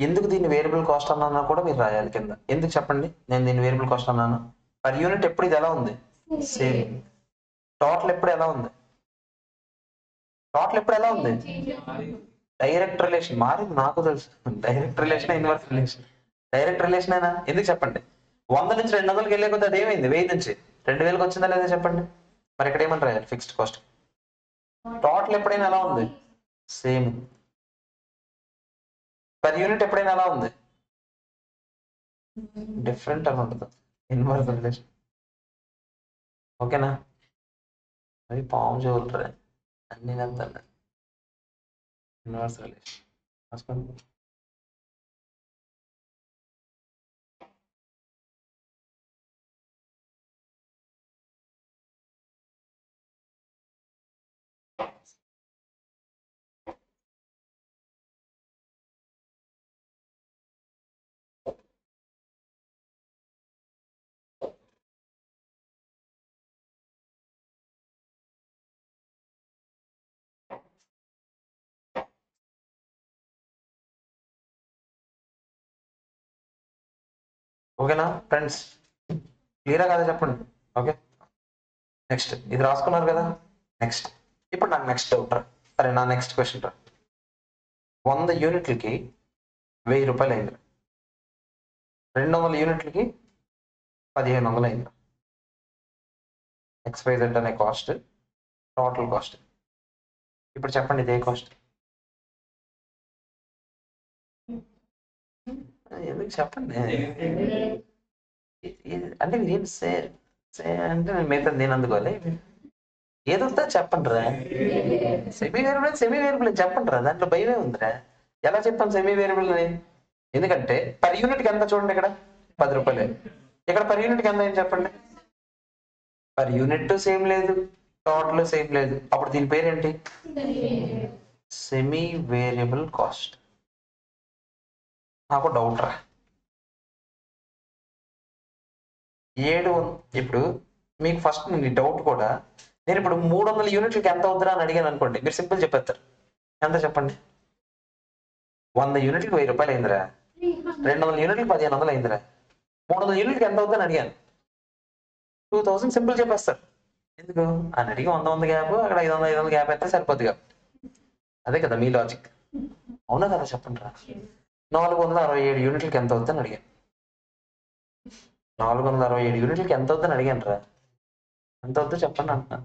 ఎందుకు దీన్ని వేరియబుల్ కాస్ట్ అన్నా కూడా మీరు రాయాలి కింద. ఎందుకు చెప్పండి నేను దీన్ని వేరియబుల్ కాస్ట్ అన్నాను? పర్ యూనిట్ ఎప్పుడు ఇది ఎలా ఉంది? సేమ్. టోటల్ ఎప్పుడు ఎలా ఉంది? టోటల్ ఎప్పుడు ఎలా ఉంది? Direct relation. మారింది నాకు తెలుసు. Direct relation, inverse relation. Direct relation అయినా ఎందుకు చెప్పండి? 100 నుంచి 200కి వెళ్ళే కొద్ది అది ఏమైంది? 1000 నుంచి 2000కి వచ్చిందా లేదా చెప్పండి. మరి ఇక్కడ ఏమని రాయాలి? Fixed cost. టోటల్ ఎప్పుడైనా ఎలా ఉంది? సేమ్. పర్ యూనిట్ ఎప్పుడైనా ఎలా ఉంది? డిఫరెంట్ అని ఉంటుంది. Inverse relation. ఓకేనా? అవి పాము చూడరు అన్ని వెళ్తాను. Inverse relation. ఓకేనా ఫ్రెండ్స్? క్లియరా కదా చెప్పండి. ఓకే, నెక్స్ట్ ఇది రాసుకున్నారు కదా. నెక్స్ట్ ఇప్పుడు నాకు నెక్స్ట్ డౌట్ రా. సరే, నా నెక్స్ట్ క్వశ్చన్ రా. 100 యూనిట్లకి 1000 రూపాయలు అయింది. 200 యూనిట్లకి 1500 అయింది. XYZ అనే కాస్ట్ టోటల్ కాస్ట్. ఇప్పుడు చెప్పండి ఇదే కాస్ట్. ఎందుకు చెప్పండి అంటే మీరు ఏం అంటే మిగతా నేను అందుకోవాలి. ఏదో చెప్పండి రా. సెమీ వేరియబుల్ చెప్పండి రా, దాంట్లో భయమే ఉందిరా. ఎలా చెప్పాను సెమీ వేరియబుల్ అని? ఎందుకంటే పర్ యూనిట్కి ఎంత చూడండి, ఇక్కడ 10 రూపాయలు. ఇక్కడ పర్ యూనిట్కి ఎంత అయింది చెప్పండి. పర్ యూనిట్ సేమ్ లేదు, టోటల్ సేమ్ లేదు. అప్పుడు దీని పేరేంటి? Semi variable cost. నాకు డౌట్ రా. 7 ఇప్పుడు మీకు ఫస్ట్ నేను డౌట్ కూడా, నేను ఇప్పుడు 300 యూనిట్లకి ఎంత అవుతుందా అని అడిగాను అనుకోండి, మీరు సింపుల్ చెప్పేస్తారు. ఎంత చెప్పండి? 100 యూనిట్లకి 1000 రూపాయలు అయిందిరా, 200 యూనిట్లకి 1500 అయిందిరా, 300 యూనిట్లకి ఎంత అవుతుందని అడిగాను, 2000 సింపుల్ చెప్పేస్తారు. ఎందుకు అని అడిగి 100 గ్యాప్, అక్కడ 500 గ్యాప్ అయితే సరిపోద్ది కాబట్టి. అదే కదా మీ లాజిక్, అవునా కదా చెప్పండి రా. 467 యూనిట్లకి ఎంత అవుతుందని అడిగాను. 467 యూనిట్లకి ఎంత అవుతుందని అడిగాను రా. ఎంత అవుతుందో చెప్పండి అంటున్నా.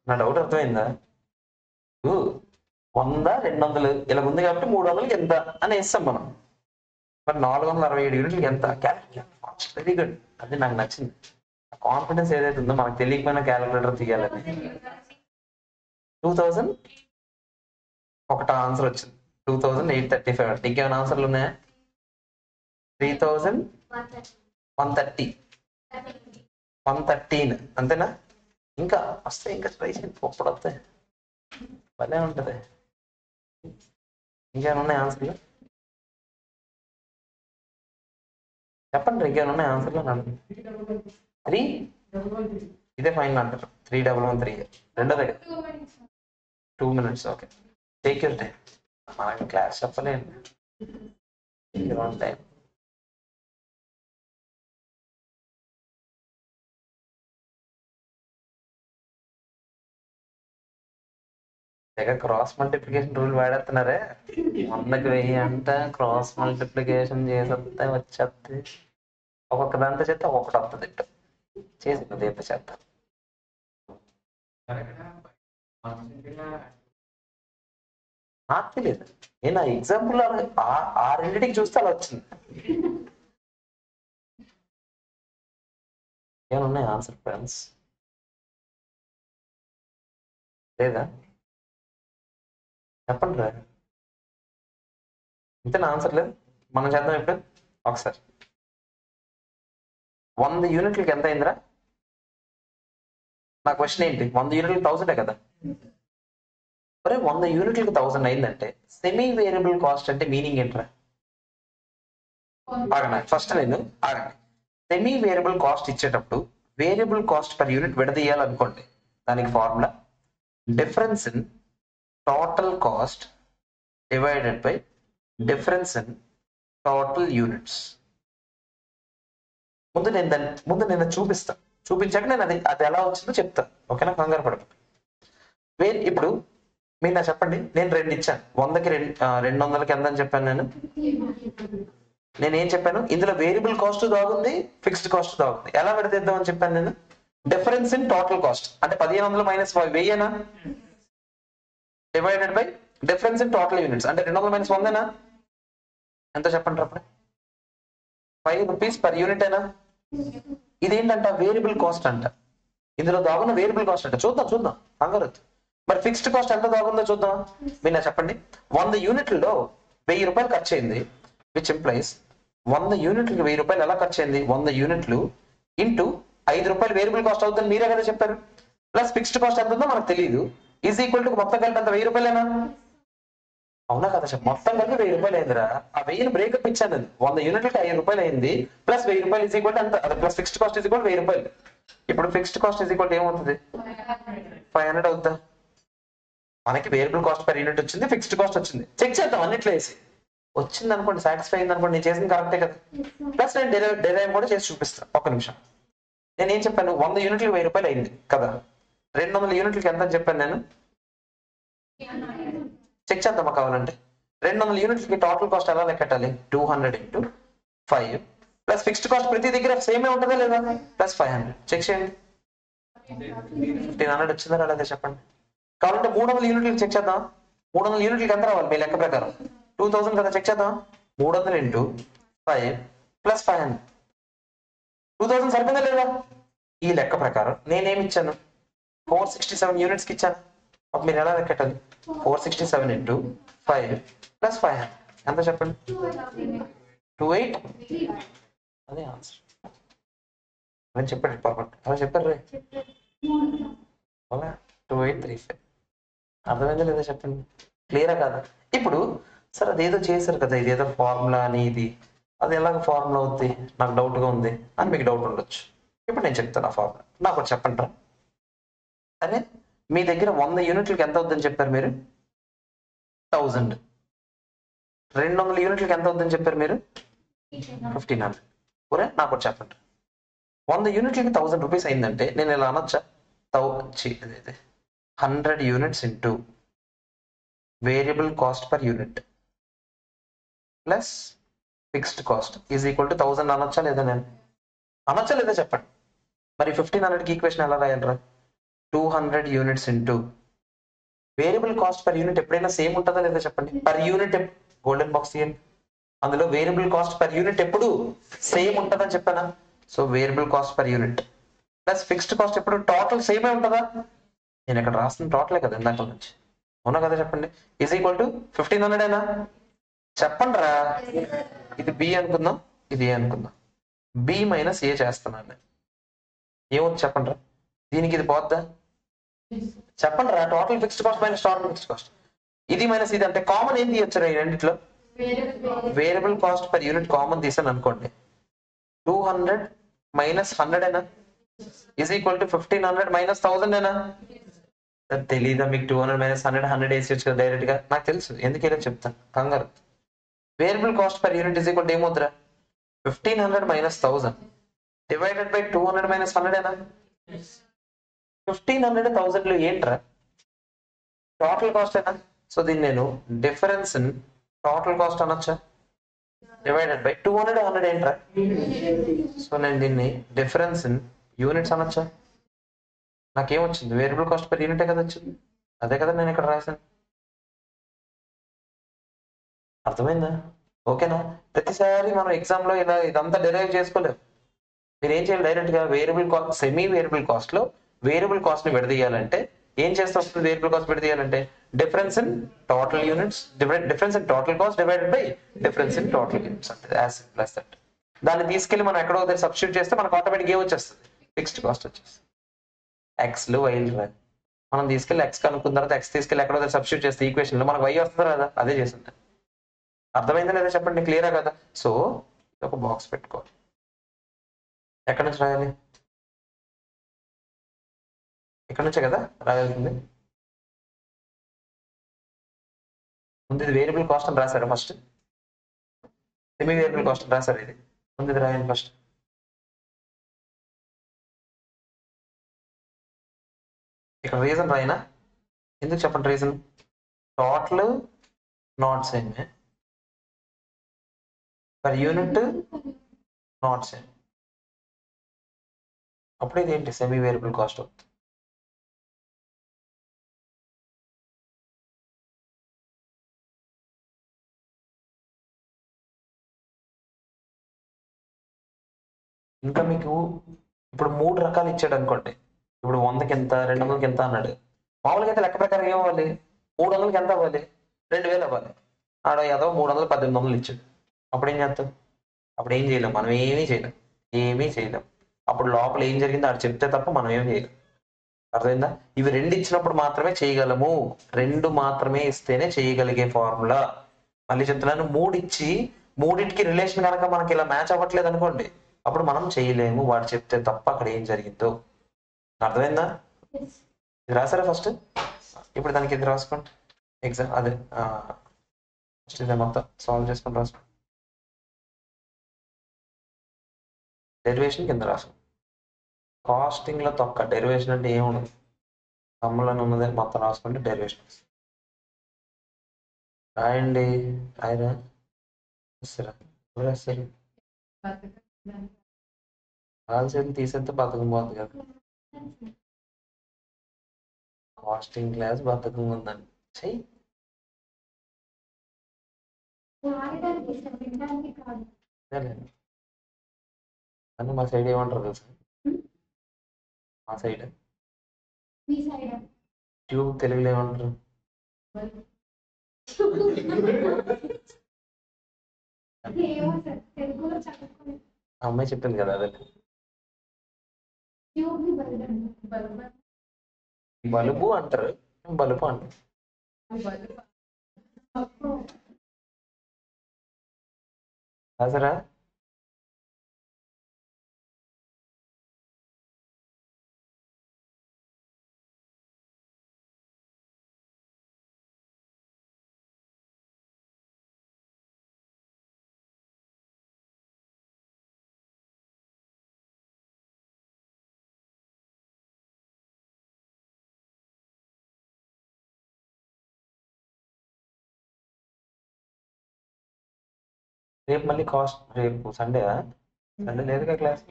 నా డౌట్ అర్థమైందా? 100 200 ఇలా ఉంది కాబట్టి 300కి ఎంత అని వేస్తాం మనం. మరి 467 యూనిట్లకి ఎంత? వెరీ గుడ్, అది నాకు నచ్చింది. కాన్ఫిడెన్స్ ఏదైతే ఉందో మనకు తెలియకపోయినా క్యాలిక్యులేటర్ తీయాలని. 2000 ఒకట ఆన్సర్ వచ్చింది. 2835. ఇంకేమైనా ఆన్సర్లు ఉన్నాయా? 3130, 113 అంతేనా? ఇంకా వస్తాయి, ఇంకా ట్రై చేయండి, ఒప్పుడు వస్తాయి, భలే ఉంటుంది. ఇంకేమైనా ఉన్నాయి ఆన్సర్లు? చెప్పండి, ఇంకేమైనా ఉన్నాయి ఆన్సర్లు? 3 ఇదే ఫైనల్ అంటారు. 3113 రెండో దగ్గర 2 minutes. Okay, take your time. మనకి క్లాస్ చెప్పలేను, టైం. తెగ క్రాస్ మల్టిప్లికేషన్ రూల్ వాడేస్తున్నారే. 100కి 1000 అంట, క్రాస్ మల్టిప్లికేషన్ చేసేస్తే వచ్చేస్తే ఒక్కొక్క దాంతో చేస్తే ఒక్కొక్కటి వస్తుంది. చేసి దీంతో చేస్తా. నాకు తెలియదు, నేను ఆ ఎగ్జాంపుల్ ఆ రెండింటికి చూస్తే అలా వచ్చింది. ఏమన్నాయి ఆన్సర్ ఫ్రెండ్స్? లేదా చెప్పండి రా. ఇంతేనా ఆన్సర్? లేదు, మనం చేద్దాం ఇప్పుడు ఒకసారి. 100 యూనిట్లకి ఎంత అయిందిరా? నా క్వశ్చన్ ఏంటి? 100 యూనిట్లకి 1000 కదా. అరే 100 యూనిట్లకి 1000 అయిందంటే సెమీ వేరియబుల్ కాస్ట్ అంటే మీనింగ్ ఏంట్రా? ఆగండి ఫస్ట్, ఆగండి. సెమీ వేరియబుల్ కాస్ట్ ఇచ్చేటప్పుడు వేరియబుల్ కాస్ట్ పర్ యూనిట్ విడదీయాలనుకోండి, దానికి formula difference in total cost divided by difference in total units. ముందు నేను చూపిస్తాను, చూపించాక నేను అది ఎలా వచ్చిందో చెప్తాను. ఓకేనా, కంగారు పడకండి. ఇప్పుడు మీరు నా చెప్పండి, నేను 2 ఇచ్చాను, 100కి 200కి ఎంత అని చెప్పాను నేను ఏం చెప్పాను, ఇందులో వేరియబుల్ కాస్ట్ దాగుంది, ఫిక్స్డ్ కాస్ట్ దాగుంది. ఎలా విడదీద్దాం అని చెప్పాను నేను, డిఫరెన్స్ ఇన్ టోటల్ కాస్ట్ అంటే 1500 minus 1000 divided by difference in total units అంటే 200 మైనస్ 100 ఎంత చెప్పండి అప్పుడు, 5 రూపీస్ పర్ యూనిట్ అయినా. ఇదేంటంట, వేరియబుల్ కాస్ట్ అంట, ఇందులో దాగున్న వేరియబుల్ కాస్ట్ అంట. చూద్దాం కంగారొద్దు. మరి ఫిక్స్డ్ కాస్ట్ ఎంత దాగుందో చూద్దాం. మీరు నా చెప్పండి, 100 యూనిట్లలో 1000 రూపాయలు ఖర్చు అయింది, విచ్ ఇంప్లైస్ 100 యూనిట్లకి 1000 రూపాయలు ఎలా ఖర్చు అయింది, 100 యూనిట్లు ఇంటూ 5 రూపాయలు వేరియబుల్ కాస్ట్ అవుతుంది, మీరే కదా చెప్పారు. ప్లస్ ఫిక్స్డ్ కాస్ట్ ఎంత ఉందో మనకు తెలియదు, ఈజ్ ఈక్వల్ టు మొత్తం కలిపి అంత 1000 రూపాయలేనా. అవునా కదా, మొత్తం కలిపి 1000 రూపాయలు అయిందిరా. ఆ 1000 బ్రేకప్ ఇచ్చాను, 100 యూనిట్లకి 5 రూపాయలు అయింది, ప్లస్ 1000 రూపాయలు ఈజ్ ఈక్వల్ అంత, plus fixed cost is equal 1000 రూపాయలు. ఇప్పుడు ఫిక్స్డ్ కాస్ట్ ఈజ్ ఈక్వల్ ఏమవుతుంది, 500 అవుతా. మనకి వేరియబుల్ కాస్ట్ పర్ యూనిట్ వచ్చింది, ఫిక్స్డ్ కాస్ట్ వచ్చింది. చెక్ చేద్దాం అన్నిట్లో వేసి, వచ్చింది అనుకోండి, సాటిస్ఫై అయింది అనుకోండి, నేను చేసింది కరెక్టే కదా. ప్లస్ నేను డెరైవ్ కూడా చేసి చూపిస్తాను, ఒక్క నిమిషం. నేను ఏం చెప్పాను, 100 యూనిట్లకి 1000 రూపాయలు అయింది కదా, 200 యూనిట్లకి ఎంత అని చెప్పాను నేను. చెక్ చేద్దామా కావాలంటే, 200 యూనిట్లకి టోటల్ కాస్ట్ ఎలా లెక్కటాలి, 200 ఇంటూ 5 ప్లస్ ఫిక్స్డ్ కాస్ట్ ప్రతి దగ్గర సేమే ఉంటుందా లేదా, ప్లస్ 500. చెక్ చేయండి, 1500 వచ్చిందా అలాగే చెప్పండి. కావాలంటే 300 యూనిట్లకి చెక్ చేద్దాం. 300 యూనిట్లకి ఎంత రావాలి మీ లెక్క ప్రకారం, 2000 కదా. చెక్ చేద్దాం, 300 ఇంటూ 5 ప్లస్ 500, 2000 సరిపోయిందా లేదా. ఈ లెక్క ప్రకారం నేనేమి ఇచ్చాను, 467 యూనిట్స్కి ఇచ్చాను. అప్పుడు మీరు ఎలా లెక్కటాలి, 467 ఇంటూ 5 ప్లస్ 500 ఎంత చెప్పండి, 28. అదే ఆన్సర్ అని చెప్పండి, పర్ఫెక్ట్ అలా చెప్పారు రే. అవునా, 2835. అర్థమైందా లేదా చెప్పండి, క్లియరా కాదా. ఇప్పుడు సార్ అదేదో చేశారు కదా, ఇదేదో ఫార్ములా అని, ఇది అది ఎలాగ ఫార్ములా అవుద్ది, నాకు డౌట్గా ఉంది అని మీకు డౌట్ ఉండొచ్చు. ఇప్పుడు నేను చెప్తాను ఆ ఫార్ములా, నాకు ఒకటి చెప్పండి రా. అరే మీ దగ్గర 100 యూనిట్లకి ఎంత అవుద్దని చెప్పారు మీరు, 1000. 200 యూనిట్లకి ఎంత అవుద్దని చెప్పారు మీరు, 1500. ఒరే నాకు ఒకటి చెప్పండి, 100 యూనిట్లకి 1000 రూపీస్ అయిందంటే నేను ఇలా అనొచ్చా, 100 units into variable cost per unit plus fixed cost is equal to 1000 అనొచ్చా లేదా, నేను అనొచ్చా లేదా చెప్పండి. మరి 1500కి ఈక్వేషన్ ఎలా రాయాలరా, 200 units into variable cost per unit ఎప్పుడైనా సేమ్ ఉంటుందా లేదా చెప్పండి. పర్ యూనిట్ గోల్డెన్ బాక్స్ తీయండి, అందులో వేరియబుల్ కాస్ట్ పర్ యూనిట్ ఎప్పుడు సేమ్ ఉంటుందని చెప్పానా. So variable cost per unit plus fixed cost ఎప్పుడు టోటల్ సేమే ఉంటుందా. నేను ఇక్కడ రాసిన టోటలే కదా ఇందాక నుంచి, అవునా కదా చెప్పండి. ఈజ్ ఈక్వల్ టు 1500 అయినా చెప్పండి రా. ఇది బి అనుకుందాం, ఇది ఏ అనుకుందాం, బి మైనస్ ఏ చేస్తున్నాను నేను, ఏమవుతుంది చెప్పండి రా. దీనికి ఇది పోద్దా చెప్పండి రా, total fixed cost minus total fixed cost, ఇది మైనస్ ఇది అంటే కామన్ ఏం తీయొచ్చు రా ఈ రెండిట్లో, variable cost per unit common తీసాను అనుకోండి, 200 మైనస్ 100 అయినా ఈజ్ ఈక్వల్ టు 1500 మైనస్ 1000 అయినా. తెలీదా మీకు, 200 మైనస్ 100 వేసేయచ్చు కదా డైరెక్ట్ గా. నాకు తెలుసు ఎందుకు వెళ్ళి చెప్తాను కంగారు. Variable cost per unit is equal to ఏమవుతురా, 1500 మైనస్ 1000 డివైడెడ్ బై 200 మైనస్ 100 అయినా. 1500 1000 ఏంట్రా, టోటల్ కాస్ట్ అయినా. సో దీన్ని నేను డిఫరెన్స్ ఇన్ టోటల్ కాస్ట్ అనొచ్చా, డివైడెడ్ బై 200 100 ఏంట్రా. సో నేను దీన్ని డిఫరెన్స్ ఇన్ యూనిట్స్ అనొచ్చా. నాకేమొచ్చింది, వేరియబుల్ కాస్ట్ పర్ యూనిటే కదా వచ్చింది, అదే కదా నేను ఇక్కడ రాశాను. అర్థమైందా, ఓకేనా. ప్రతిసారి మనం ఎగ్జామ్ లో ఇలా ఇదంతా డెరైవ్ చేసుకోలేము. మీరు ఏం చేయాలి, డైరెక్ట్ గా variable cost, semi variable cost లో వేరియబుల్ కాస్ట్ ని విడదీయాలంటే ఏం చేస్తే వస్తుంది, వేరియబుల్ కాస్ట్ విడదీయాలంటే difference in total units, difference in total cost divided by difference in total units అంటే యాజ్ సింపుల్ యాజ్ దట్. దాన్ని తీసుకెళ్లి మనం ఎక్కడో దగ్గర సబ్స్టిట్యూట్ చేస్తే మనకు ఆటోమేటిక్ ఏ వచ్చేస్తుంది, ఫిక్స్డ్ కాస్ట్ వచ్చేస్తుంది. ఎక్స్లు వైలు మనం తీసుకెళ్లి ఎక్స్ కనుక్కున్న తర్వాత ఎక్స్ తీసుకెళ్లి ఎక్కడో దగ్గర సబ్స్టిట్యూట్ చేస్తే ఈక్వేషన్ లో మనకు వై వస్తుంది కదా, అదే చేసింది. అర్థమైందా లేదా చెప్పండి, క్లియరా కదా. సో ఒక బాక్స్ పెట్టుకోవాలి, ఎక్కడి నుంచి రాయాలి, ఇక్కడ నుంచే కదా రాయాల్సింది. ముందు ఇది వేరియబుల్ కాస్ట్ అని రాశాడు ఫస్ట్, సెమీ వేరియబుల్ కాస్ట్ రాసారు ఇది ముందు ఇది రాయండి ఫస్ట్. ఇక్కడ రీజన్ రాయినా ఎందుకు చెప్పండి reason. Total not same per unit not same. అప్పుడు ఇది ఏంటి సెమీ వేరియబుల్ కాస్ట్ అవుతుంది. ఇంకా మీకు ఇప్పుడు 3 రకాలు ఇచ్చాడు అనుకోండి. ఇప్పుడు 100కి ఎంత 200కి ఎంత అన్నాడు. మామూలుగా అయితే లెక్క ప్రకారం ఏమవ్వాలి 300కి ఎంత అవ్వాలి 2000 అవ్వాలి. ఆడ ఏదో 300 1800 ఇచ్చాడు. అప్పుడు ఏం చేస్తాం. అప్పుడు ఏం చేయలేం మనం ఏమీ చేయలేం. అప్పుడు లోపల ఏం జరిగిందో ఆడు చెప్తే తప్ప మనం ఏం చేయలేం. అర్థమైందా. ఇవి 2 ఇచ్చినప్పుడు మాత్రమే చేయగలము. 2 మాత్రమే ఇస్తేనే చేయగలిగే ఫార్ములా. మళ్ళీ చెప్తున్నాను 3 ఇచ్చి 3టికి రిలేషన్ కనుక మనకి ఇలా మ్యాచ్ అవ్వట్లేదు అనుకోండి అప్పుడు మనం చేయలేము. వాడు చెప్తే తప్ప అక్కడ ఏం జరిగిందో. అర్థమైందా. ఇది రాసారా ఫస్ట్. ఇప్పుడు దానికి ఇది రాసుకోండి ఎగ్జామ్ అదే ఫస్ట్ ఇదే మొత్తం సాల్వ్ చేసుకొని రాసుకోండి. డెరివేషన్ కింద రాసుకోండి. కాస్టింగ్ లో తొక్క డెరివేషన్ అంటే ఏముండదు. సమ్ములను ఉన్నది మొత్తం రాసుకుంటే డెరివేషన్ రాయండి. రాయరా రాస్తారా రాస్తారు. రాల్సేది తీసేస్తే బతకం పోతుంది కదా. కాస్టింగ్ క్లాస్ బతకం ఉందండి చెయ్యి. అని మా సైడ్ ఏమంటారు తెలుసా. మా సైడ్ ట్యూబ్ తెలుగులో ఏమంటారు. అమ్మాయి చెప్పింది కదా అదే బలుపు అంటారు. బలుపు అంటారు. రాసరా రేపు మళ్ళీ కాస్ట్ రేపు సండేనా. సండే లేదుగా క్లాస్.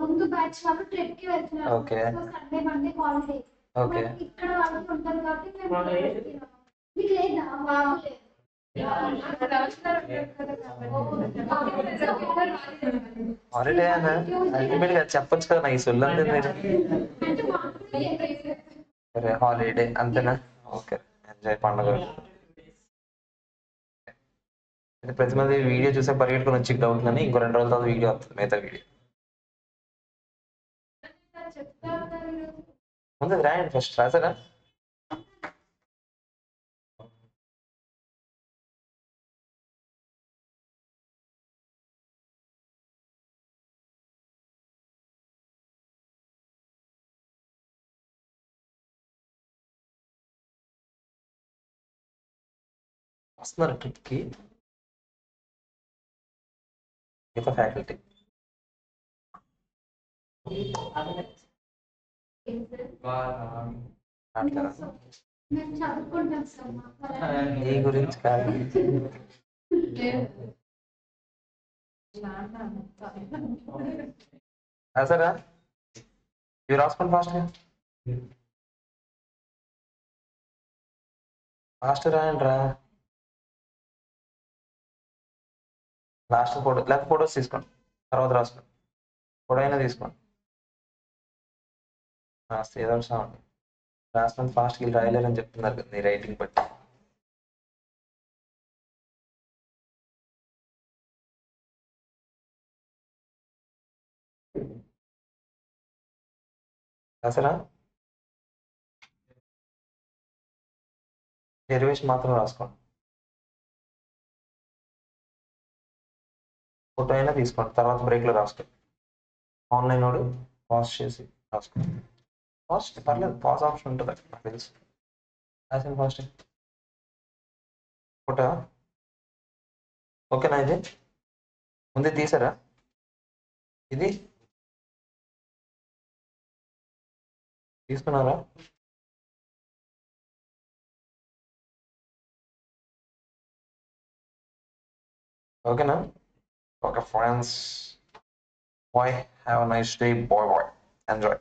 ముందు బ్యాచ్ వాళ్ళు ట్రిప్ కి వెళ్తున్నారు. Okay Sunday Monday holiday. Okay ఇక్కడ వాళ్ళకి ఉంటారు కాబట్టి మీకు లేదా బాబు హాలిడే అన్న అల్టిమేట్ గా చెప్పొచ్చు కదా నాకు ఈ సొల్లు సరే హాలిడే అంతేనా. ఓకే ఎంజాయ్ పండుగ. ప్రతి మంది వీడియో చూసే పరిగెట్టుకుని వచ్చి డౌట్ కానీ ఇంకో 2 రోజుల తర్వాత వీడియో వస్తుంది మిగతా వీడియో. ముందు రాయండి ఫస్ట్ రాసారా. వస్తున్నారు ట్రిప్కి మిగతా ఫ్యాకల్టీ. మేము చదువుకుంటాం సార్. ఈ గురించి కాదు రాసారా. ఇవి రాసుకోండి ఫాస్ట్గా. ఫాస్ట్ రాయండి రా. లాస్ట్ ఫోటో లేకపోతే ఫోటోస్ తీసుకోండి తర్వాత రాసుకోండి. ఫోటో అయినా తీసుకోండి. ఏదో సాంగ్ రాసిన ఫాస్ట్కి వెళ్ళి రాయలేరని చెప్తున్నారు కదా నీ రైటింగ్ బట్టి. రాసారా. డెరివేషన్ మాత్రం రాసుకోండి. ఫోటో అయినా తీసుకోండి, తర్వాత బ్రేక్లో రాసుకోండి. ఆన్లైన్ వాడు పాజ్ చేసి రాసుకోండి. పాజ్ పర్లేదు, పాజ్ ఆప్షన్ ఉంటుంది అక్కడ, నాకు తెలుసు. రాసిన ఫాస్ట్ ఫోటో ఓకేనా? ఇది ముందే తీసారా? ఇది తీసుకున్నారా? ఓకేనా? Okay friends, bye, have a nice day, bye bye, enjoy.